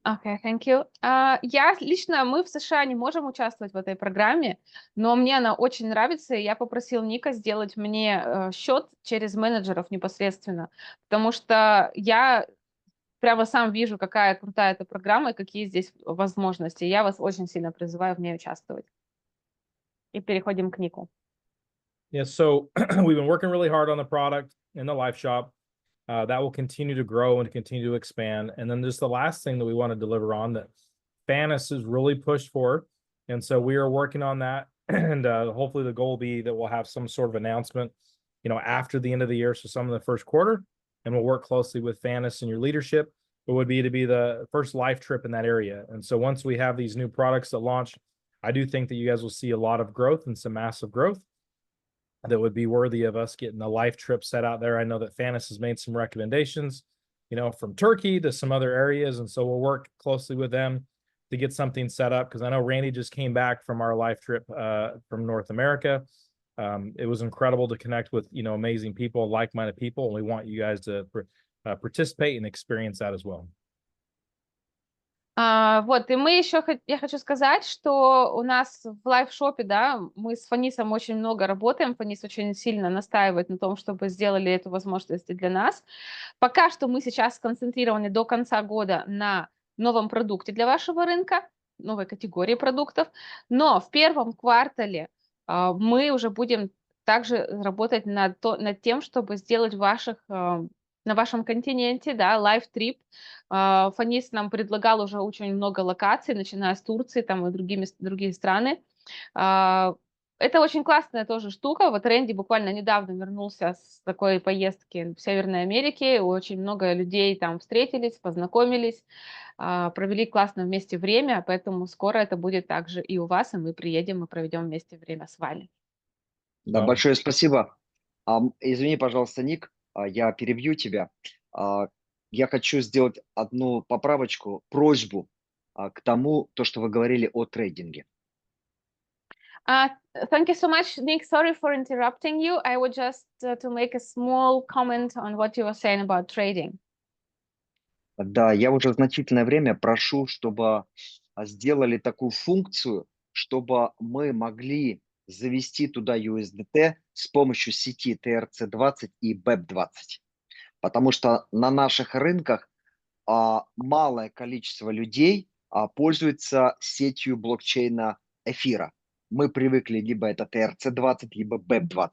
Okay, thank you. Мы в США не можем участвовать в этой программе, но мне она очень нравится, и я попросил Ника сделать мне счет через менеджеров непосредственно, потому что я прямо сам вижу, какая крутая эта программа и какие здесь возможности. Я вас очень сильно призываю в ней участвовать. И переходим к Нику. Yeah, so we've been working really hard on the product in the life shop. That will continue to grow and continue to expand. And then just the last thing that we want to deliver on that Fanis is really pushed for. And so we are working on that. And hopefully the goal will be that we'll have some sort of announcement, after the end of the year. So some of the first quarter, and we'll work closely with Fanis and your leadership. It would be to be the first life trip in that area. And so once we have these new products that launch, I do think that you guys will see a lot of growth and some massive growth that would be worthy of us getting a life trip set out there. I know that Fanis has made some recommendations, from Turkey to some other areas. And so we'll work closely with them to get something set up, because I know Randy just came back from our life trip from North America. It was incredible to connect with, amazing people, like-minded people. And we want you guys to participate and experience that as well. Вот, и я хочу сказать, что у нас в лайв-шопе, да, мы с Фанисом очень много работаем, Фанис очень сильно настаивает на том, чтобы сделали эту возможность для нас. Пока что мы сейчас сконцентрированы до конца года на новом продукте для вашего рынка, новой категории продуктов, но в первом квартале мы уже будем также работать над тем, чтобы сделать на вашем континенте, да, лайв-трип. Фанис нам предлагал уже очень много локаций, начиная с Турции там, и другие страны. Это очень классная тоже штука. Вот Рэнди буквально недавно вернулся с такой поездки в Северной Америке. Очень много людей там встретились, познакомились, провели классно вместе время, поэтому скоро это будет также и у вас, и мы приедем и проведем вместе время с вами. Да, большое спасибо. Извини, пожалуйста, Ник, я перебью тебя. Я хочу сделать одну поправочку, просьбу к тому, что вы говорили о трейдинге. Thank you so much, Nick. Sorry for interrupting you. I would just to make a small comment on what you were saying about trading. Да, я уже значительное время прошу, чтобы сделали такую функцию, чтобы мы могли завести туда USDT с помощью сети TRC20 и BEP20. Потому что на наших рынках малое количество людей пользуется сетью блокчейна эфира. Мы привыкли либо это TRC20, либо BEP20.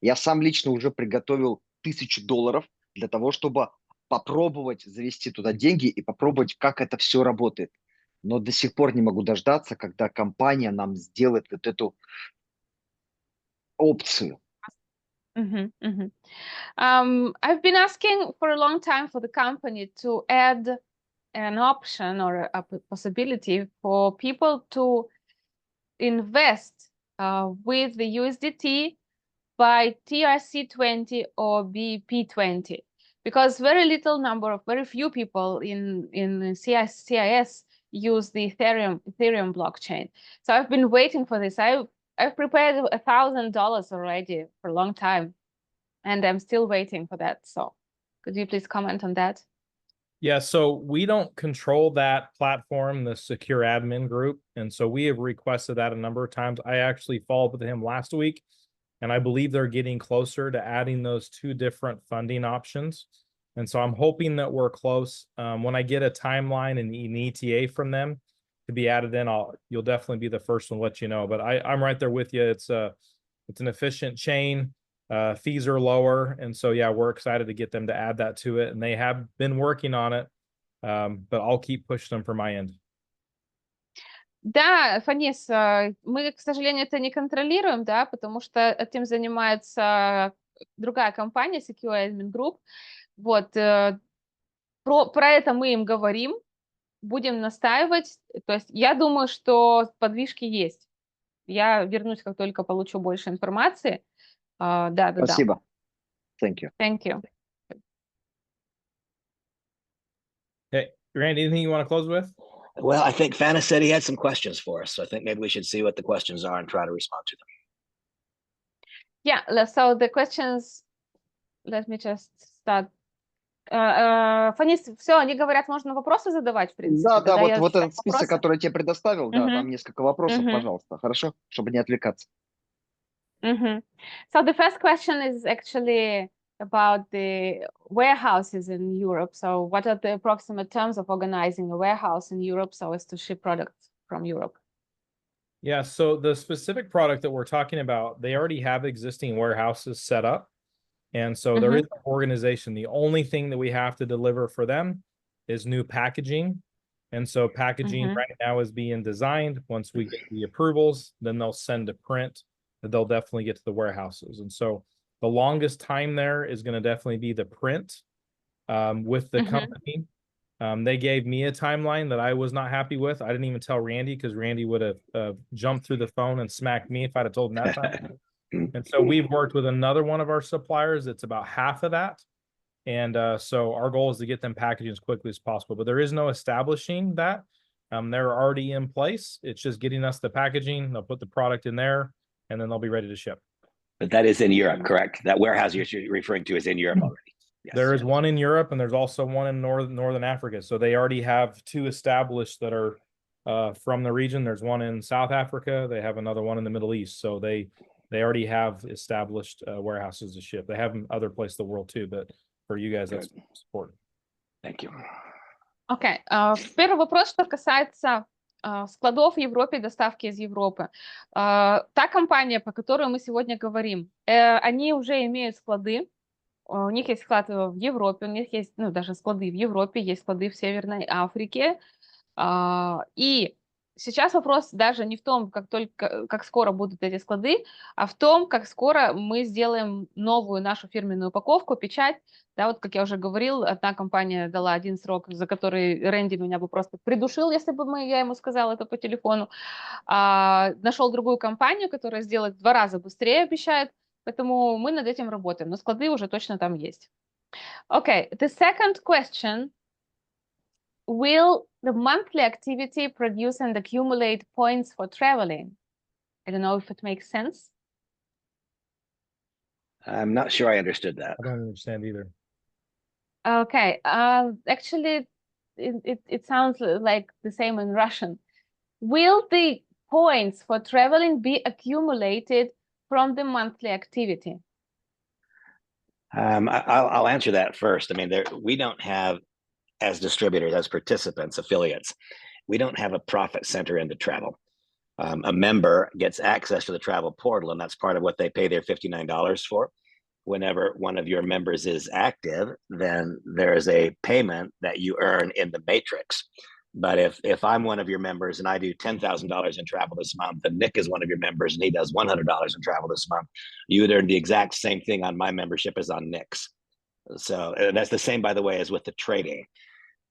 Я сам лично уже приготовил $1000 для того, чтобы попробовать завести туда деньги и попробовать, как это все работает. Но до сих пор не могу дождаться, когда компания нам сделает вот эту опцию. I've been asking for a long time for the company to add an option or a possibility for people to invest with the USDT by TRC20 or BP20, because very few people in CIS use the Ethereum blockchain. So I've been waiting for this. I've prepared $1,000 already for a long time, and I'm still waiting for that. So could you please comment on that? Yeah, so we don't control that platform, the secure admin group. And so we have requested that a number of times. I actually followed with him last week, and I believe they're getting closer to adding those two different funding options. And so I'm hoping that we're close. When I get a timeline and an ETA from them to be added in, you'll definitely be the first one to let you know. But I'm right there with you. It's an efficient chain. Fees are lower. And so, yeah, we're excited to get them to add that to it. And they have been working on it, but I'll keep pushing them from my end. Да, Фанис, мы, к сожалению, это не контролируем, да, потому что этим занимается другая компания, Secure Admin Group. Вот, про это мы им говорим, будем настаивать. То есть я думаю, что подвижки есть. Я вернусь, как только получу больше информации. Да. Спасибо. Thank you. Thank you. Hey, Randy, anything you want to close with? Well, I think Fana said he had some questions for us, so I think maybe we should see what the questions are and try to respond to them. Yeah, so the questions, let me just start. Фанис, все, они говорят, можно вопросы задавать, в принципе. Да, я вот читаю этот список, вопросы. который я тебе предоставил, да, там несколько вопросов, пожалуйста, хорошо, чтобы не отвлекаться. So the first question is actually about the warehouses in Europe. So what are the approximate terms of organizing a warehouse in Europe so as to ship products from Europe? Yeah, so the specific product that we're talking about, they already have existing warehouses set up. And so there is an organization. The only thing that we have to deliver for them is new packaging. And so packaging right now is being designed. Once we get the approvals, then they'll send a print that they'll definitely get to the warehouses. And so the longest time there is going to definitely be the print with the company. They gave me a timeline that I was not happy with. I didn't even tell Randy because Randy would have jumped through the phone and smacked me if I'd have told him that time. And so we've worked with another one of our suppliers that's about half of that. And so our goal is to get them packaging as quickly as possible. But there is no establishing that. They're already in place. It's just getting us the packaging. They'll put the product in there, and then they'll be ready to ship. But that is in Europe, correct? That warehouse you're referring to is in Europe already. Yes. There is one in Europe, and there's also one in Northern Africa. So they already have two established that are from the region. There's one in South Africa. They have another one in the Middle East. So they already have established warehouses to ship. They have them other places in the world too, but for you guys, that's important. Thank you. Окей. Первый вопрос, что касается складов в Европе и доставки из Европы. Та компания, по которой мы сегодня говорим, они уже имеют склады. У них есть склад в Европе, у них есть, даже склады в Европе, есть склады в Северной Африке. И сейчас вопрос даже не в том, как скоро будут эти склады, а в том, как скоро мы сделаем новую нашу фирменную упаковку, печать. Да, вот как я уже говорил, одна компания дала один срок, за который Рэнди меня бы просто придушил, если бы я ему сказала это по телефону. Нашел другую компанию, которая сделает в 2 раза быстрее, обещает. Поэтому мы над этим работаем, но склады уже точно там есть. Okay, the second question. Will the monthly activity produce and accumulate points for traveling? I don't know if it makes sense. I'm not sure I understood that. I don't understand either. Okay, actually, it sounds like the same in Russian. Will the points for traveling be accumulated from the monthly activity? I'll answer that first. I mean, we don't have, as distributors, as participants, affiliates, we don't have a profit center into travel. A member gets access to the travel portal, and that's part of what they pay their $59 for. Whenever one of your members is active, then there's a payment that you earn in the matrix. But if I'm one of your members and I do $10,000 in travel this month, and Nick is one of your members and he does $100 in travel this month, you would earn the exact same thing on my membership as on Nick's. So that's the same, by the way, as with the trading.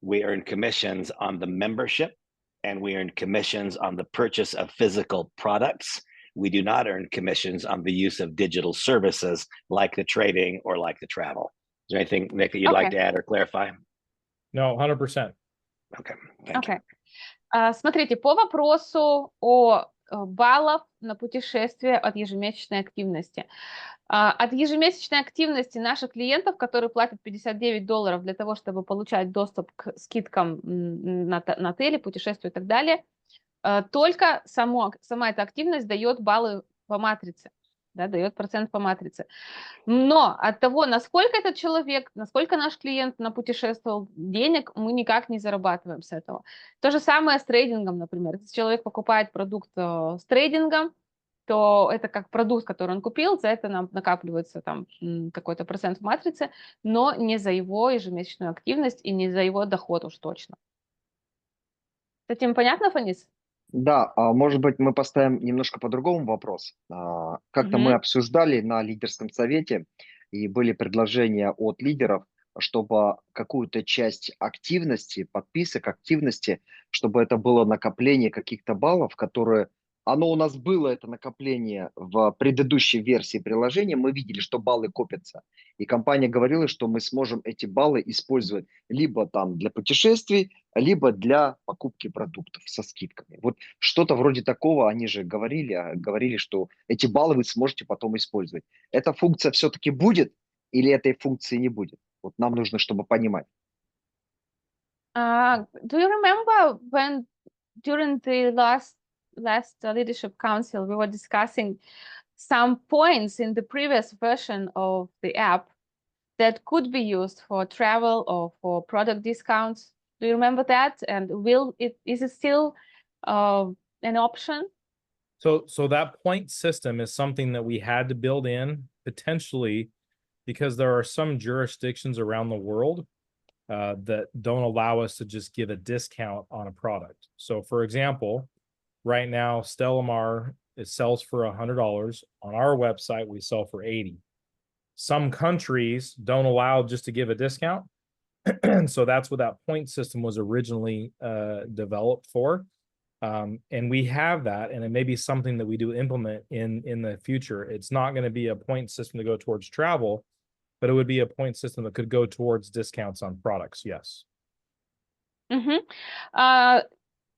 We earn commissions on the membership, and we earn commissions on the purchase of physical products. We do not earn commissions on the use of digital services like the trading or like the travel. Is there anything, Nick, that you'd like to add or clarify? No, 100%. Okay. Thank you. Смотрите, по вопросу о баллах на путешествие от ежемесячной активности. От ежемесячной активности наших клиентов, которые платят $59 для того, чтобы получать доступ к скидкам на отели, путешествия и так далее, только сама эта активность дает баллы по матрице, да, дает процент по матрице. Но от того, насколько этот человек, насколько наш клиент напутешествовал денег, мы никак не зарабатываем с этого. То же самое с трейдингом, например. Если человек покупает продукт с трейдингом, то это как продукт, который он купил, за это нам накапливается там какой-то процент в матрице, но не за его ежемесячную активность и не за его доход уж точно. С этим понятно, Фанис? Да, может быть, мы поставим немножко по-другому вопрос. Как-то мы обсуждали на лидерском совете, и были предложения от лидеров, чтобы какую-то часть активности, подписок, активности, чтобы это было накопление каких-то баллов, которые... Оно у нас было, это накопление, в предыдущей версии приложения. Мы видели, что баллы копятся. И компания говорила, что мы сможем эти баллы использовать либо там для путешествий, либо для покупки продуктов со скидками. Вот что-то вроде такого они же говорили, что эти баллы вы сможете потом использовать. Эта функция все-таки будет или этой функции не будет? Вот нам нужно, чтобы понимать. Do you remember when during the last leadership council we were discussing some points in the previous version of the app that could be used for travel or for product discounts? Do you remember that? And is it still an option? So that point system is something that we had to build in potentially because there are some jurisdictions around the world that don't allow us to just give a discount on a product. So for example, right now, Stellamar, it sells for $100. On our website, we sell for $80. Some countries don't allow just to give a discount. And so that's what that point system was originally developed for. And we have that, and it may be something that we do implement in the future. It's not going to be a point system to go towards travel, but it would be a point system that could go towards discounts on products. Yes.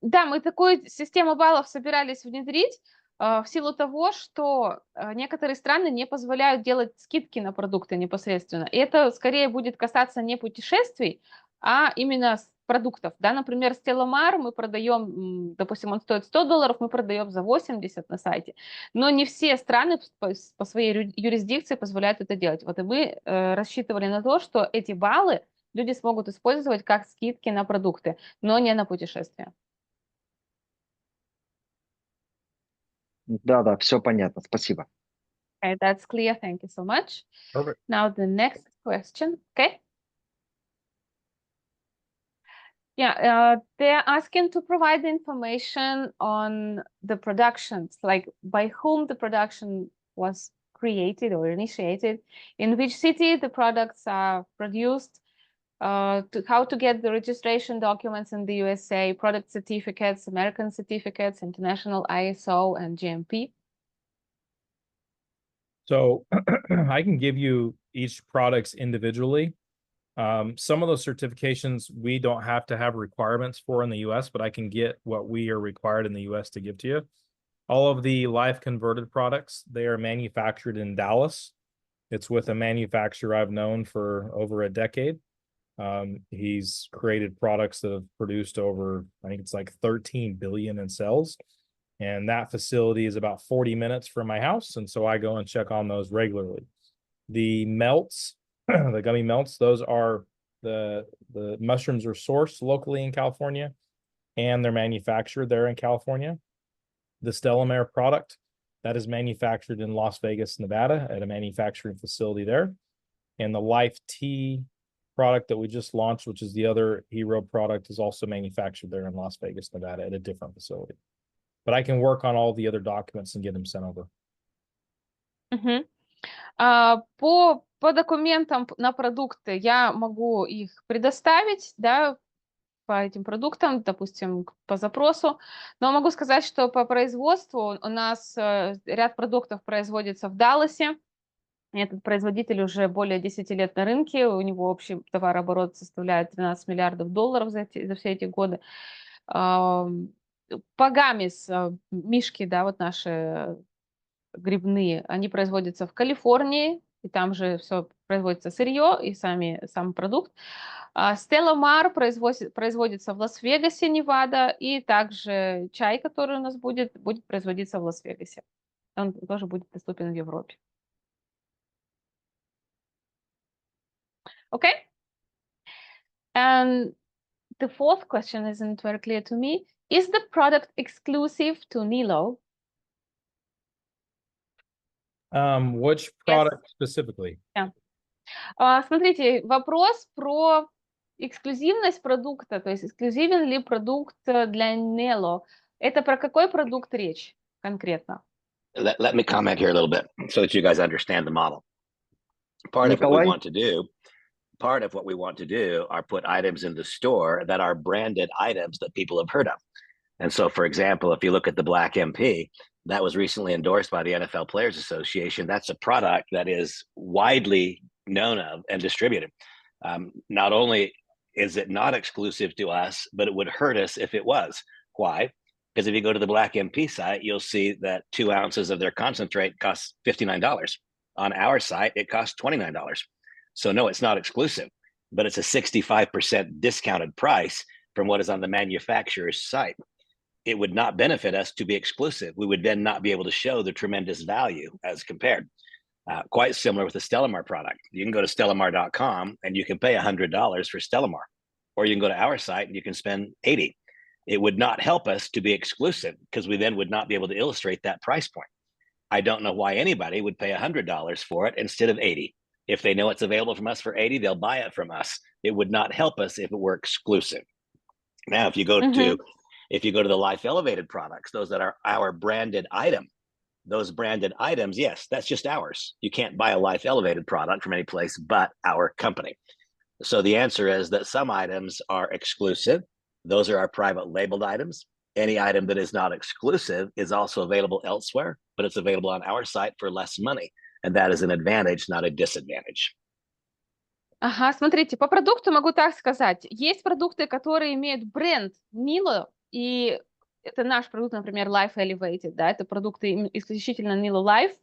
Да, мы такую систему баллов собирались внедрить в силу того, что некоторые страны не позволяют делать скидки на продукты непосредственно. И это скорее будет касаться не путешествий, а именно продуктов. Да? Например, Stellamar мы продаем, допустим, он стоит $100, мы продаем за 80 на сайте. Но не все страны по своей юрисдикции позволяют это делать. Вот и мы рассчитывали на то, что эти баллы люди смогут использовать как скидки на продукты, но не на путешествия. Да, все понятно. Спасибо. Okay, that's clear. Thank you so much. Perfect. Now the next question. Okay. Yeah, they're asking to provide information on the productions, like by whom the production was created or initiated, in which city the products are produced, how to get the registration documents in the USA, product certificates, American certificates, international ISO and GMP. So I can give you each products individually. Some of those certifications we don't have to have requirements for in the US, but I can get what we are required in the US to give to you. All of the life converted products, they are manufactured in Dallas. It's with a manufacturer I've known for over a decade. He's created products that have produced over, I think it's like 13 billion in sales. And that facility is about 40 minutes from my house. And so I go and check on those regularly. The melts, the gummy melts, those are the mushrooms are sourced locally in California and they're manufactured there in California. The Stellamar product, that is manufactured in Las Vegas, Nevada at a manufacturing facility there. And the Life Tea product that we just launched, which is the other hero product, is also manufactured there in Las Vegas, Nevada at a different facility. But I can work on all the other documents and get them sent over. По документам на продукты я могу их предоставить, да, по этим продуктам, допустим, по запросу. Но могу сказать, что по производству у нас ряд продуктов производится в Далласе. Этот производитель уже более 10 лет на рынке, у него общий товарооборот составляет $13 миллиардов за все эти годы. Пагамис, мишки, да, вот наши грибные, они производятся в Калифорнии, и там же все производится сырье и сам продукт. Stellamar производится в Лас-Вегасе, Невада, и также чай, который у нас будет производиться в Лас-Вегасе. Он тоже будет доступен в Европе. Okay. And the fourth question isn't very clear to me. Is the product exclusive to Nélo? Which product specifically? Yeah. Смотрите, вопрос про эксклюзивность продукта, то есть эксклюзивен ли продукт для Nélo. Это про какой продукт речь конкретно? Let me comment here a little bit so that you guys understand the model. Part of what we want to do are put items in the store that are branded items that people have heard of. And so, for example, if you look at the Black MP, that was recently endorsed by the NFL Players Association. That's a product that is widely known of and distributed. Not only is it not exclusive to us, but it would hurt us if it was. Why? Because if you go to the Black MP site, you'll see that 2 ounces of their concentrate costs $59. On our site, it costs $29. So no, it's not exclusive, but it's a 65% discounted price from what is on the manufacturer's site. It would not benefit us to be exclusive. We would then not be able to show the tremendous value as compared. Quite similar with the Stellamar product. You can go to stellamar.com and you can pay $100 for Stellamar, or you can go to our site and you can spend $80. It would not help us to be exclusive because we then would not be able to illustrate that price point. I don't know why anybody would pay $100 for it instead of $80. If they know it's available from us for $80, they'll buy it from us. It would not help us if it were exclusive. Now, if you go to the Life Elevated products, those that are our branded item, those branded items, yes, that's just ours. You can't buy a Life Elevated product from any place but our company. So the answer is that some items are exclusive. Those are our private labeled items. Any item that is not exclusive is also available elsewhere, but it's available on our site for less money. And that is an advantage, not a disadvantage. Ага, смотрите, по продукту могу так сказать. Есть продукты, которые имеют бренд NELO, и это наш продукт, например, Life Elevated, да, это продукты исключительно NELO Life,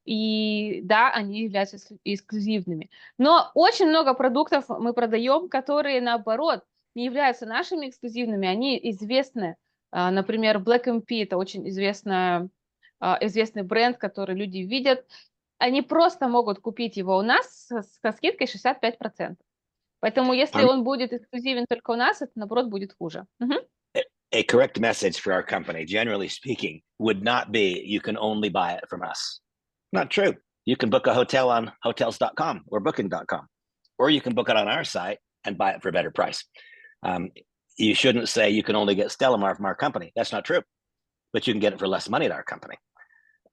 и да, они являются эксклюзивными. Но очень много продуктов мы продаем, которые, наоборот, не являются нашими эксклюзивными, они известны. Например, Black MP – это очень известный бренд, который люди видят. Они просто могут купить его у нас со скидкой 65%. Поэтому если он будет эксклюзивен только у нас, это, наоборот, будет хуже. A correct message for our company, generally speaking, would not be you can only buy it from us. Not true. You can book a hotel on hotels.com or booking.com, or you can book it on our site and buy it for a better price. You shouldn't say you can only get Stellamar from our company. That's not true, but you can get it for less money at our company.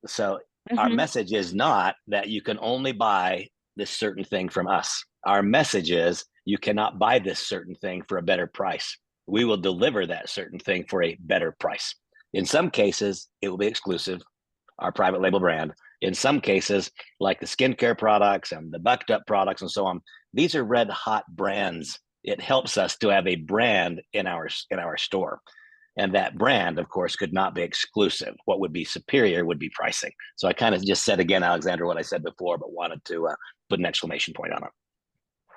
So our message is not that you can only buy this certain thing from us. Our message is you cannot buy this certain thing for a better price. We will deliver that certain thing for a better price. In some cases, it will be exclusive, our private label brand. In some cases, like the skincare products and the bucked up products and so on, these are red hot brands. It helps us to have a brand in our store. And that brand, of course, could not be exclusive. What would be superior would be pricing. So I kind of just said again, Alexandra, what I said before, but wanted to put an exclamation point on it.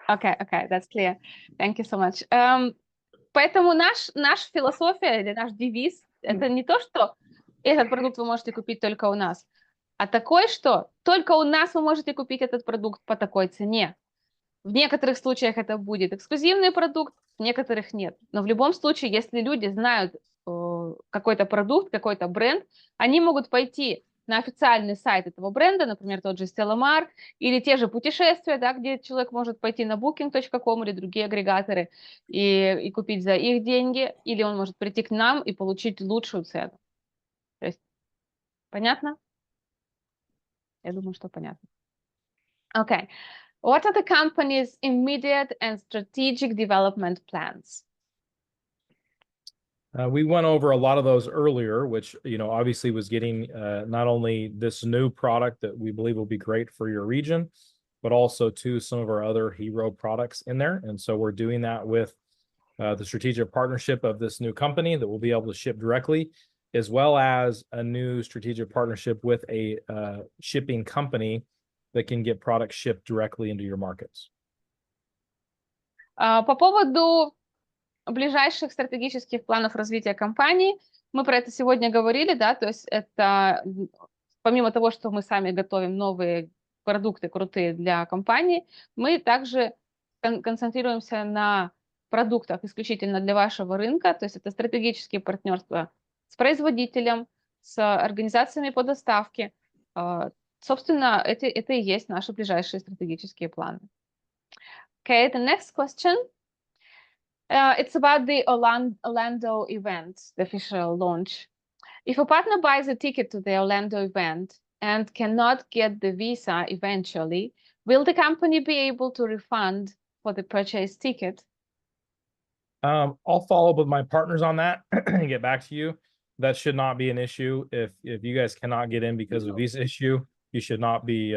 Okay, that's clear. Thank you so much. Поэтому наша философия или наш девиз – это не то, что этот продукт вы можете купить только у нас, а такой, что только у нас вы можете купить этот продукт по такой цене. В некоторых случаях это будет эксклюзивный продукт, в некоторых нет. Но в любом случае, если люди знают какой-то продукт, какой-то бренд, они могут пойти на официальный сайт этого бренда, например, тот же Stellamar, или те же путешествия, да, где человек может пойти на booking.com или другие агрегаторы и купить за их деньги, или он может прийти к нам и получить лучшую цену. То есть, понятно? Я думаю, что понятно. Okay. What are the company's immediate and strategic development plans? We went over a lot of those earlier, which, obviously was getting not only this new product that we believe will be great for your region, but also to some of our other hero products in there. And so we're doing that with the strategic partnership of this new company that will be able to ship directly, as well as a new strategic partnership with a shipping company that can get products shipped directly into your markets. По поводу ближайших стратегических планов развития компании, мы про это сегодня говорили, да, то есть это помимо того, что мы сами готовим новые продукты крутые для компании, мы также концентрируемся на продуктах исключительно для вашего рынка, то есть это стратегические партнерства с производителем, с организациями по доставке. Собственно, это и есть наши ближайшие стратегические планы. Okay, the next question. It's about the Orlando event, the official launch If a partner buys a ticket to the Orlando event and cannot get the visa eventually, will the company be able to refund for the purchased ticket? I'll follow up with my partners on that and get back to you. That should not be an issue. If you guys cannot get in because of a visa issue, you should not be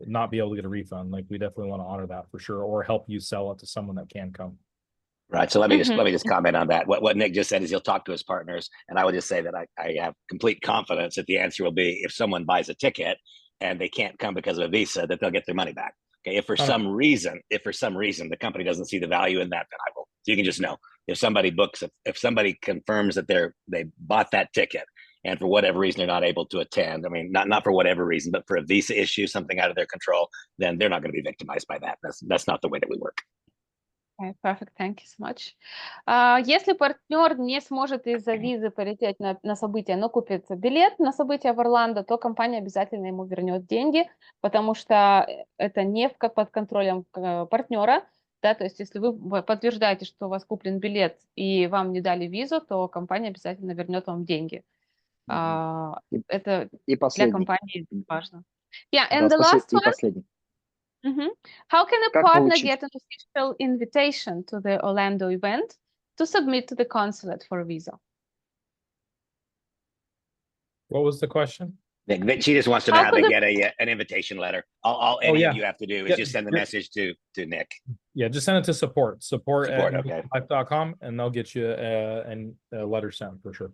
not be able to get a refund. Like, we definitely want to honor that for sure, or help you sell it to someone that can come. Right. So let me just comment on that. What Nick just said is he'll talk to his partners, and I would just say that I have complete confidence that the answer will be, if someone buys a ticket and they can't come because of a visa, that they'll get their money back. Okay. If for some reason the company doesn't see the value in that, then I will. So you can just know, if somebody books, if somebody confirms that they bought that ticket, and for whatever reason they're not able to attend, I mean, not for whatever reason, but for a visa issue, something out of their control, then they're not going to be victimized by that. That's not the way that we work. Okay, perfect. Thank you so much. Если партнер не сможет из-за визы полететь на событие, но купит билет на событие в Орландо, то компания обязательно ему вернет деньги, потому что это не под контролем партнера. Да, то есть если вы подтверждаете, что у вас куплен билет и вам не дали визу, то компания обязательно вернет вам деньги. Это для компании важно. Yeah, and the last one. How can a partner get an official invitation to the Orlando event to submit to the consulate for a visa? What was the question? She just wants to know how to get an invitation letter. All you have to do is just send the message to Nick. Yeah, just send it to support at okay. life.com, and they'll get you a letter sent for sure.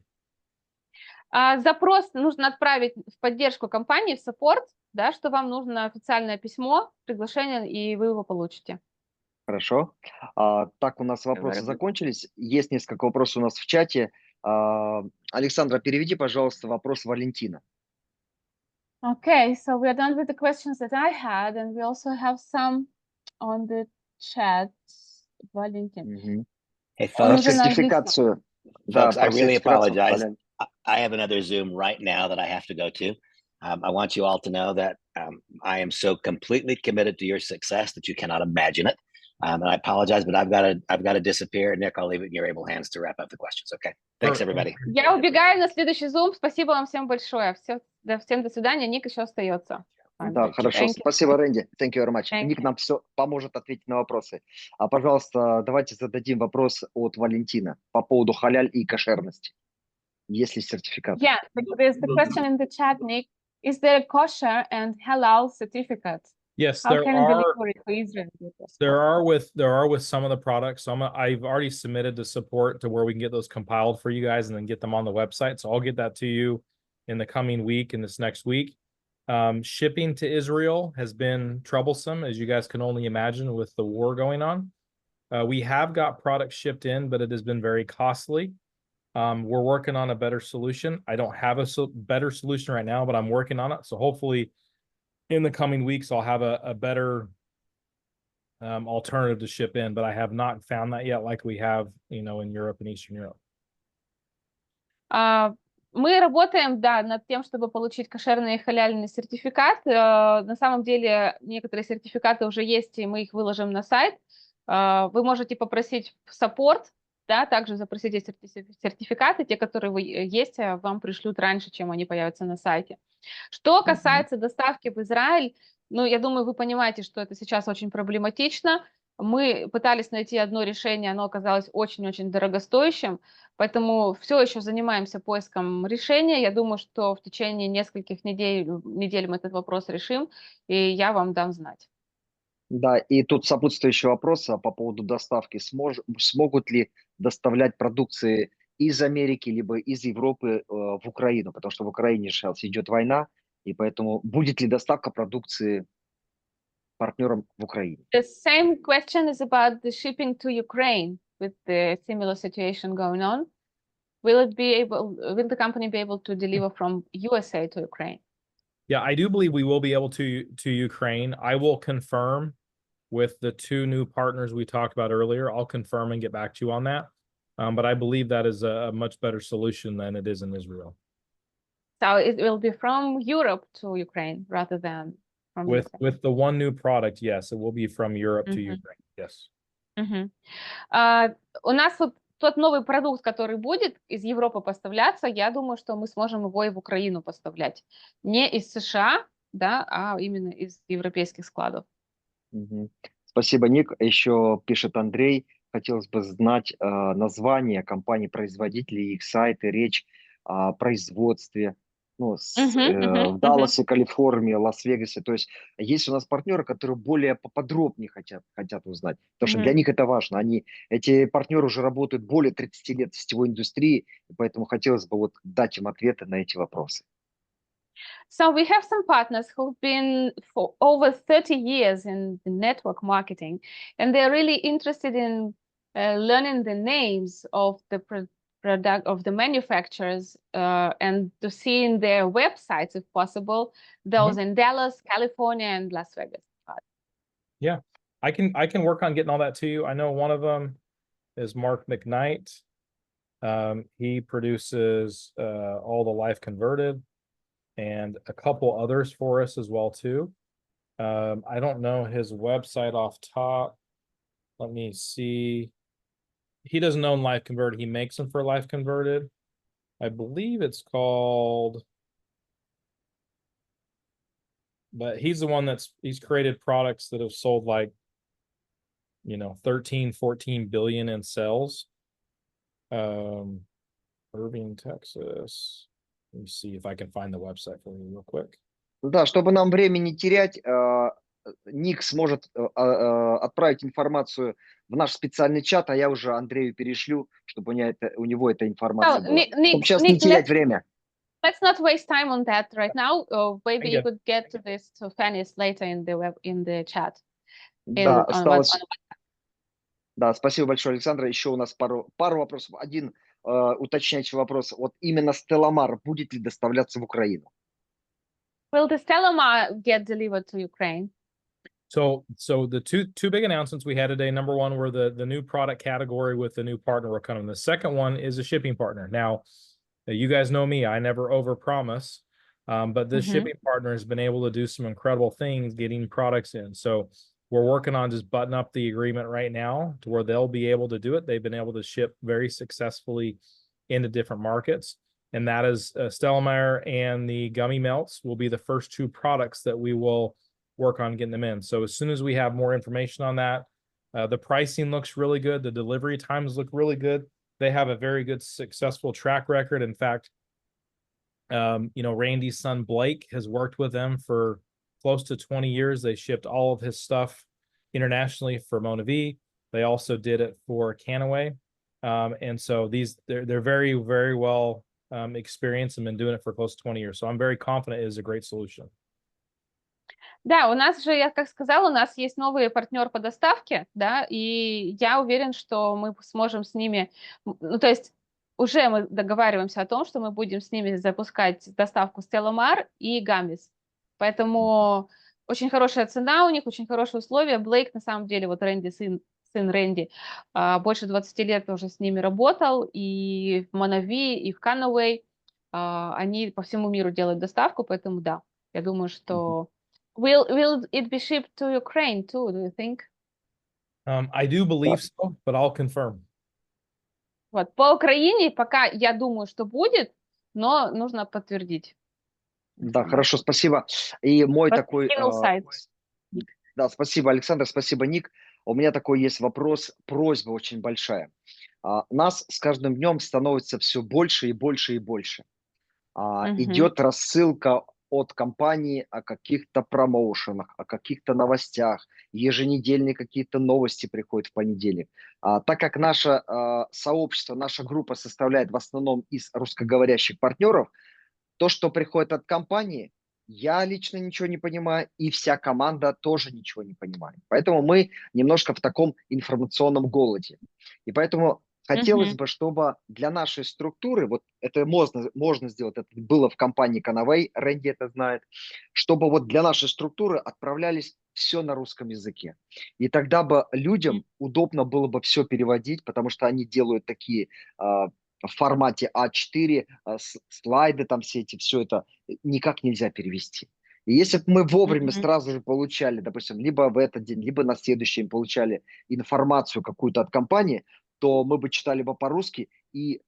Запрос нужно отправить в поддержку компании, в support, да, что вам нужно официальное письмо, приглашение, и вы его получите. Хорошо. Так, у нас вопросы закончились. Есть несколько вопросов у нас в чате. Александра, переведи, пожалуйста, вопрос Валентина. Okay, so we are done with the questions that I had, and we also have some on the chat. Valentin. Hey, folks, сертификацию. Folks, I really apologize. I have another Zoom right now that I have to go to. I want you all to know that I am so completely committed to your success that you cannot imagine it. And I apologize, but I've got to disappear. Nick, I'll leave it in your able hands to wrap up the questions. Okay. Thanks, everybody. Я убегаю на следующий Zoom. Спасибо вам всем большое. Всем до свидания. Ник еще остается. Да, хорошо. Спасибо, Рэнди. Thank you very much. Ник нам все поможет ответить на вопросы. Пожалуйста, давайте зададим вопрос от Валентина по поводу халяль и кошерности. Есть ли сертификат? Yeah, there's the question in the chat, Nick. Is there a kosher and halal certificate? Yes, there are with some of the products. I've already submitted the support to where we can get those compiled for you guys and then get them on the website. So I'll get that to you in the coming week, in this next week. Shipping to Israel has been troublesome, as you guys can only imagine, with the war going on. We have got products shipped in, but it has been very costly. We're working on a better solution. I don't have a better solution right now, but I'm working on it. So hopefully in the coming weeks, I'll have a better alternative to ship in, but I have not found that yet, like we have, in Europe and Eastern Europe. Мы работаем, да, над тем, чтобы получить кошерный и халяльный сертификат. На самом деле некоторые сертификаты уже есть, и мы их выложим на сайт. Вы можете попросить support, да, также запросить эти сертификаты, те, которые есть, вам пришлют раньше, чем они появятся на сайте. Что касается доставки в Израиль, я думаю, вы понимаете, что это сейчас очень проблематично. Мы пытались найти одно решение, оно оказалось очень-очень дорогостоящим, поэтому все еще занимаемся поиском решения. Я думаю, что в течение нескольких недель мы этот вопрос решим, и я вам дам знать. Да, и тут сопутствующий вопрос по поводу доставки. Смогут ли доставлять продукции из Америки, либо из Европы в Украину? Потому что в Украине сейчас идет война, и поэтому будет ли доставка продукции партнерам в Украине? The same question is about the shipping to Ukraine with the similar situation going on. Will the company be able to deliver from USA to Ukraine? Yeah, I do believe we will be able to Ukraine. I will confirm with the two new partners we talked about earlier. I'll confirm and get back to you on that. But I believe that is a much better solution than it is in Israel. So it will be from Europe to Ukraine rather than from with the one new product, yes, it will be from Europe to Ukraine. Yes. У нас вот тот новый продукт, который будет из Европы поставляться, я думаю, что мы сможем его и в Украину поставлять. Не из США, да, а именно из европейских складов. Спасибо, Ник. Еще пишет Андрей. Хотелось бы знать название компаний-производителей, их сайты, речь о производстве. Ну, в Далласе, Калифорнии, Лас-Вегасе. То есть есть у нас партнеры, которые более поподробнее хотят узнать. Потому что для них это важно. Эти партнеры уже работают более 30 лет в сетевой индустрии, и поэтому хотелось бы вот дать им ответы на эти вопросы. So we have some partners who've been for over 30 years in the network marketing, and they're really interested in learning the names of the product of the manufacturers and to see in their websites, if possible, those in Dallas, California, and Las Vegas. Yeah, I can work on getting all that to you. I know one of them is Mark McKnight. He produces all the Life Converted and a couple others for us as well too. I don't know his website off top. Let me see. He doesn't own Life Converted. He makes them for Life Converted. I believe it's called, but he's the one he's created products that have sold like, 13, 14 billion in sales. Irving, Texas. Let me see if I can find the website for you real quick. Да, чтобы нам времени не терять, Ник сможет отправить информацию в наш специальный чат, а я уже Андрею перешлю, чтобы у него эта информация была. Чтобы сейчас не терять время. Let's not waste time on that right now. Maybe you could get to this to Fanny's later in the chat. Да, осталось. Да, спасибо большое, Александра. Еще у нас пару вопросов. Один уточняющий вопрос. Вот именно Стелламар будет ли доставляться в Украину? Will the Stellamar get delivered to Ukraine? So the two big announcements we had today. Number one were the new product category with the new partner we're coming. The second one is a shipping partner. Now, you guys know me. I never overpromise, but this shipping partner has been able to do some incredible things getting products in. So we're working on just button up the agreement right now to where they'll be able to do it. They've been able to ship very successfully into different markets. And that is Stellamar and the gummy melts will be the first two products that we will work on getting them in. So as soon as we have more information on that, the pricing looks really good. The delivery times look really good. They have a very good, successful track record. In fact, Randy's son, Blake, has worked with them for close to 20 years. They shipped all of his stuff internationally for Mona V. They also did it for Canaway. And so they're very, very well experienced and been doing it for close to 20 years. So I'm very confident it is a great solution. Да, у нас же, я как сказала, у нас есть новый партнер по доставке, да, и я уверен, что мы сможем с ними, то есть уже мы договариваемся о том, что мы будем с ними запускать доставку Stellamar и Гамис. Поэтому очень хорошая цена у них, очень хорошие условия. Блейк, на самом деле, вот Рэнди, сын Рэнди, больше 20 лет уже с ними работал, и в Монави, и в Canaway. Они по всему миру делают доставку, поэтому да, я думаю, что... Will it be shipped to Ukraine too, do you think? I do believe so, but I'll confirm. Вот, по Украине пока я думаю, что будет, но нужно подтвердить. Да, хорошо, спасибо. И мой такой... Да, спасибо, Александр, спасибо, Ник. У меня такой есть вопрос, просьба очень большая. Нас с каждым днем становится все больше и больше и больше. Идет рассылка от компании о каких-то промоушенах, о каких-то новостях, еженедельные какие-то новости приходят в понедельник. Так как наше сообщество, наша группа составляет в основном из русскоговорящих партнеров, то, что приходит от компании, я лично ничего не понимаю, и вся команда тоже ничего не понимает. Поэтому мы немножко в таком информационном голоде. И поэтому хотелось бы, чтобы для нашей структуры, вот это можно сделать, это было в компании Canaway, Рэнди это знает, чтобы вот для нашей структуры отправлялись все на русском языке. И тогда бы людям удобно было бы все переводить, потому что они делают такие в формате А4, слайды там все это никак нельзя перевести. И если бы мы вовремя сразу же получали, допустим, либо в этот день, либо на следующий день получали информацию какую-то от компании, то мы бы читали бы по-русски, и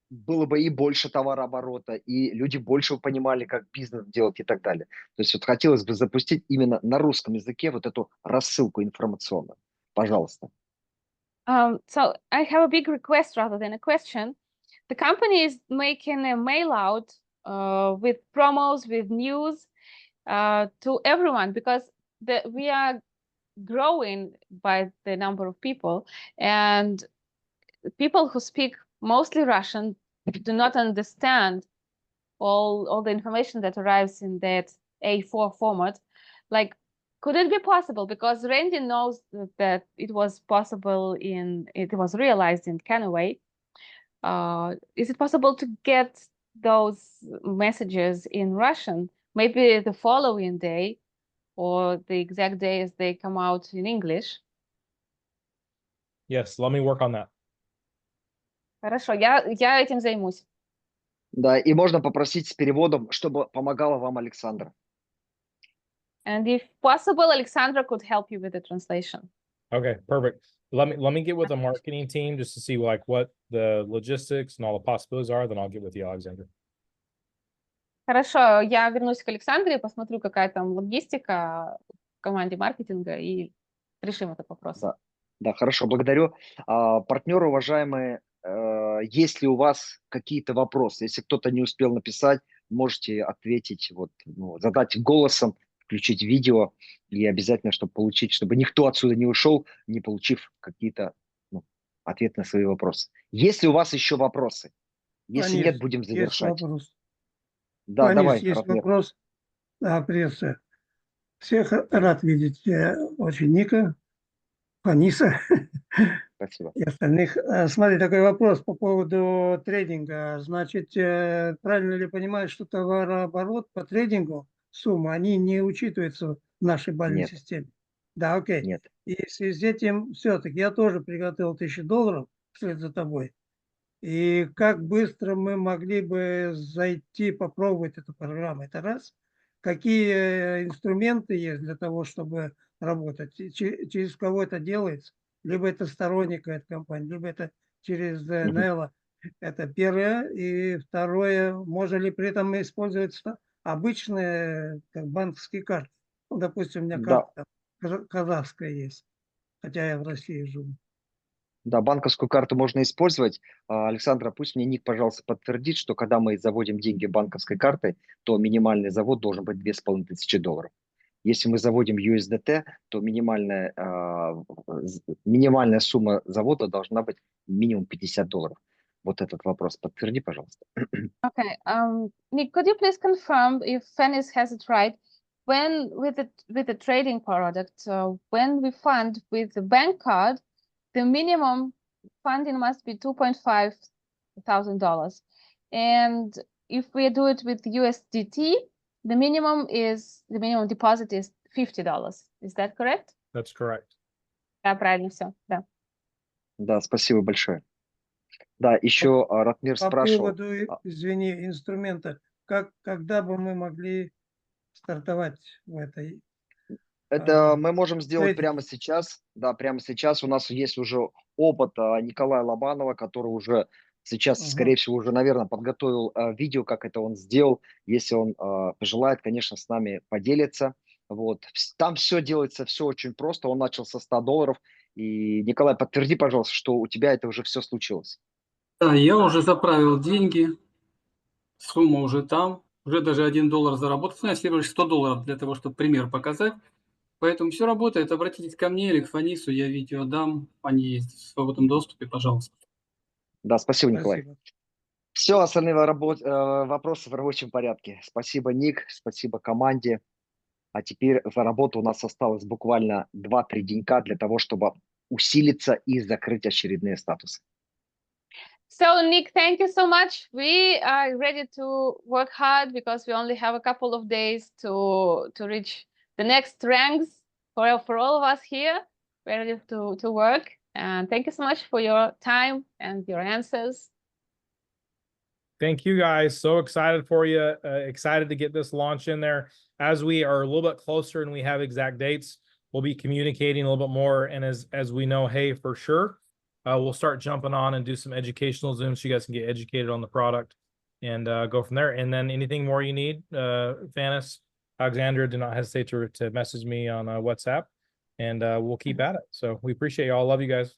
было бы и больше товарооборота, и люди больше понимали, как бизнес делать и так далее. То есть вот хотелось бы запустить именно на русском языке вот эту рассылку информационную. Пожалуйста. So I have a big request rather than a question. The company is making a mail out with promos, with news to everyone, because we are growing by the number of people, and people who speak mostly Russian do not understand all the information that arrives in that A4 format. Like, could it be possible? Because Rэнди knows that it was possible it was realized in Canaway. Is it possible to get those messages in Russian, maybe the following day or the exact day as they come out in English? Yes, let me work on that. Хорошо, я этим займусь. Да, и можно попросить с переводом, чтобы помогала вам Александра. And if possible, Alexandra could help you with the translation. Okay, perfect. Let me get with the marketing team just to see like what the logistics and all the possibilities are. Then I'll get with you, Alexandra. Хорошо, я вернусь к Александре, посмотрю, какая там логистика в команде маркетинга, и решим этот вопрос. Да, хорошо, благодарю. Партнеры, уважаемые, есть ли у вас какие-то вопросы? Если кто-то не успел написать, можете ответить, задать голосом, включить видео, и обязательно, чтобы никто отсюда не ушел, не получив какие-то ответы на свои вопросы. Есть ли у вас еще вопросы? Если нет, будем завершать. Есть вопрос. Да, давай, есть Ратмир. вопрос. Приветствую. Всех рад видеть. Очень Ника, Фаниса. Спасибо. И остальных. Смотри, такой вопрос по поводу трейдинга. Значит, правильно ли понимаю, что товарооборот по трейдингу, сумма, они не учитываются в нашей бальной системе? Да, окей. Нет. И в связи с этим, все-таки я тоже приготовил $1000 вслед за тобой. И как быстро мы могли бы зайти, попробовать эту программу? Это раз. Какие инструменты есть для того, чтобы работать? Через кого это делается? Либо это сторонник какая-то компания, либо это через NELO. Это первое. И второе, можно ли при этом использовать обычные банковские карты? Ну, допустим, у меня карта казахская есть, хотя я в России живу. Да, банковскую карту можно использовать. Александра, пусть мне Ник, пожалуйста, подтвердит, что когда мы заводим деньги банковской картой, то минимальный завод должен быть $2500. Если мы заводим USDT, то минимальная сумма завода должна быть минимум $50. Вот этот вопрос подтверди, пожалуйста. Okay. Nick, could you please confirm if Fennis has it right? When with the trading product, when we fund with the bank card, the minimum funding must be $2,500. And if we do it with USDT, the minimum deposit is $50. Is that correct? That's correct. Да, правильно все. Да. Да, спасибо большое. Да, еще Ратмир спрашивал. По поводу, извини, инструмента, когда бы мы могли стартовать в этой? Это мы можем сделать прямо сейчас. Да, прямо сейчас у нас есть уже опыт Николая Лобанова, который уже сейчас, скорее всего, уже, наверное, подготовил видео, как это он сделал. Если он пожелает, конечно, с нами поделиться. Вот. Там все делается, все очень просто. Он начал со $100. И, Николай, подтверди, пожалуйста, что у тебя это уже все случилось. Да, я уже заправил деньги, сумма уже там, уже даже $1 заработал, но всего лишь $100 для того, чтобы пример показать. Поэтому все работает. Обратитесь ко мне или к Фанису, я видео дам, они есть в свободном доступе, пожалуйста. Да, спасибо, Николай. Все, остальные вопросы в рабочем порядке. Спасибо, Ник, спасибо команде. А теперь за работу у нас осталось буквально 2-3 денька для того, чтобы усилиться и закрыть очередные статусы. So, Nick, thank you so much. We are ready to work hard because we only have a couple of days to reach the next ranks for all of us here. We're ready to work. And thank you so much for your time and your answers. Thank you, guys. So excited for you. Excited to get this launch in there. As we are a little bit closer and we have exact dates, we'll be communicating a little bit more. And as we know, hey, for sure, we'll start jumping on and do some educational Zooms so you guys can get educated on the product and go from there. And then anything more you need, Vanis, Alexandra, do not hesitate to message me on WhatsApp, and we'll keep at it. So we appreciate you all. Love you guys.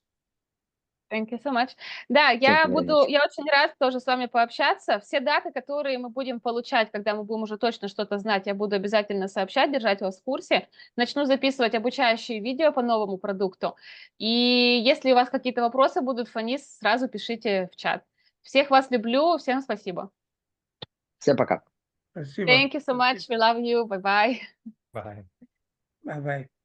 Thank you so much. Да, я очень рад тоже с вами пообщаться. Все даты, которые мы будем получать, когда мы будем уже точно что-то знать, я буду обязательно сообщать, держать вас в курсе. Начну записывать обучающие видео по новому продукту. И если у вас какие-то вопросы будут, Фанис, сразу пишите в чат. Всех вас люблю, всем спасибо. Всем пока. Спасибо. Thank you so much. We love you. Bye-bye. Bye. Bye-bye.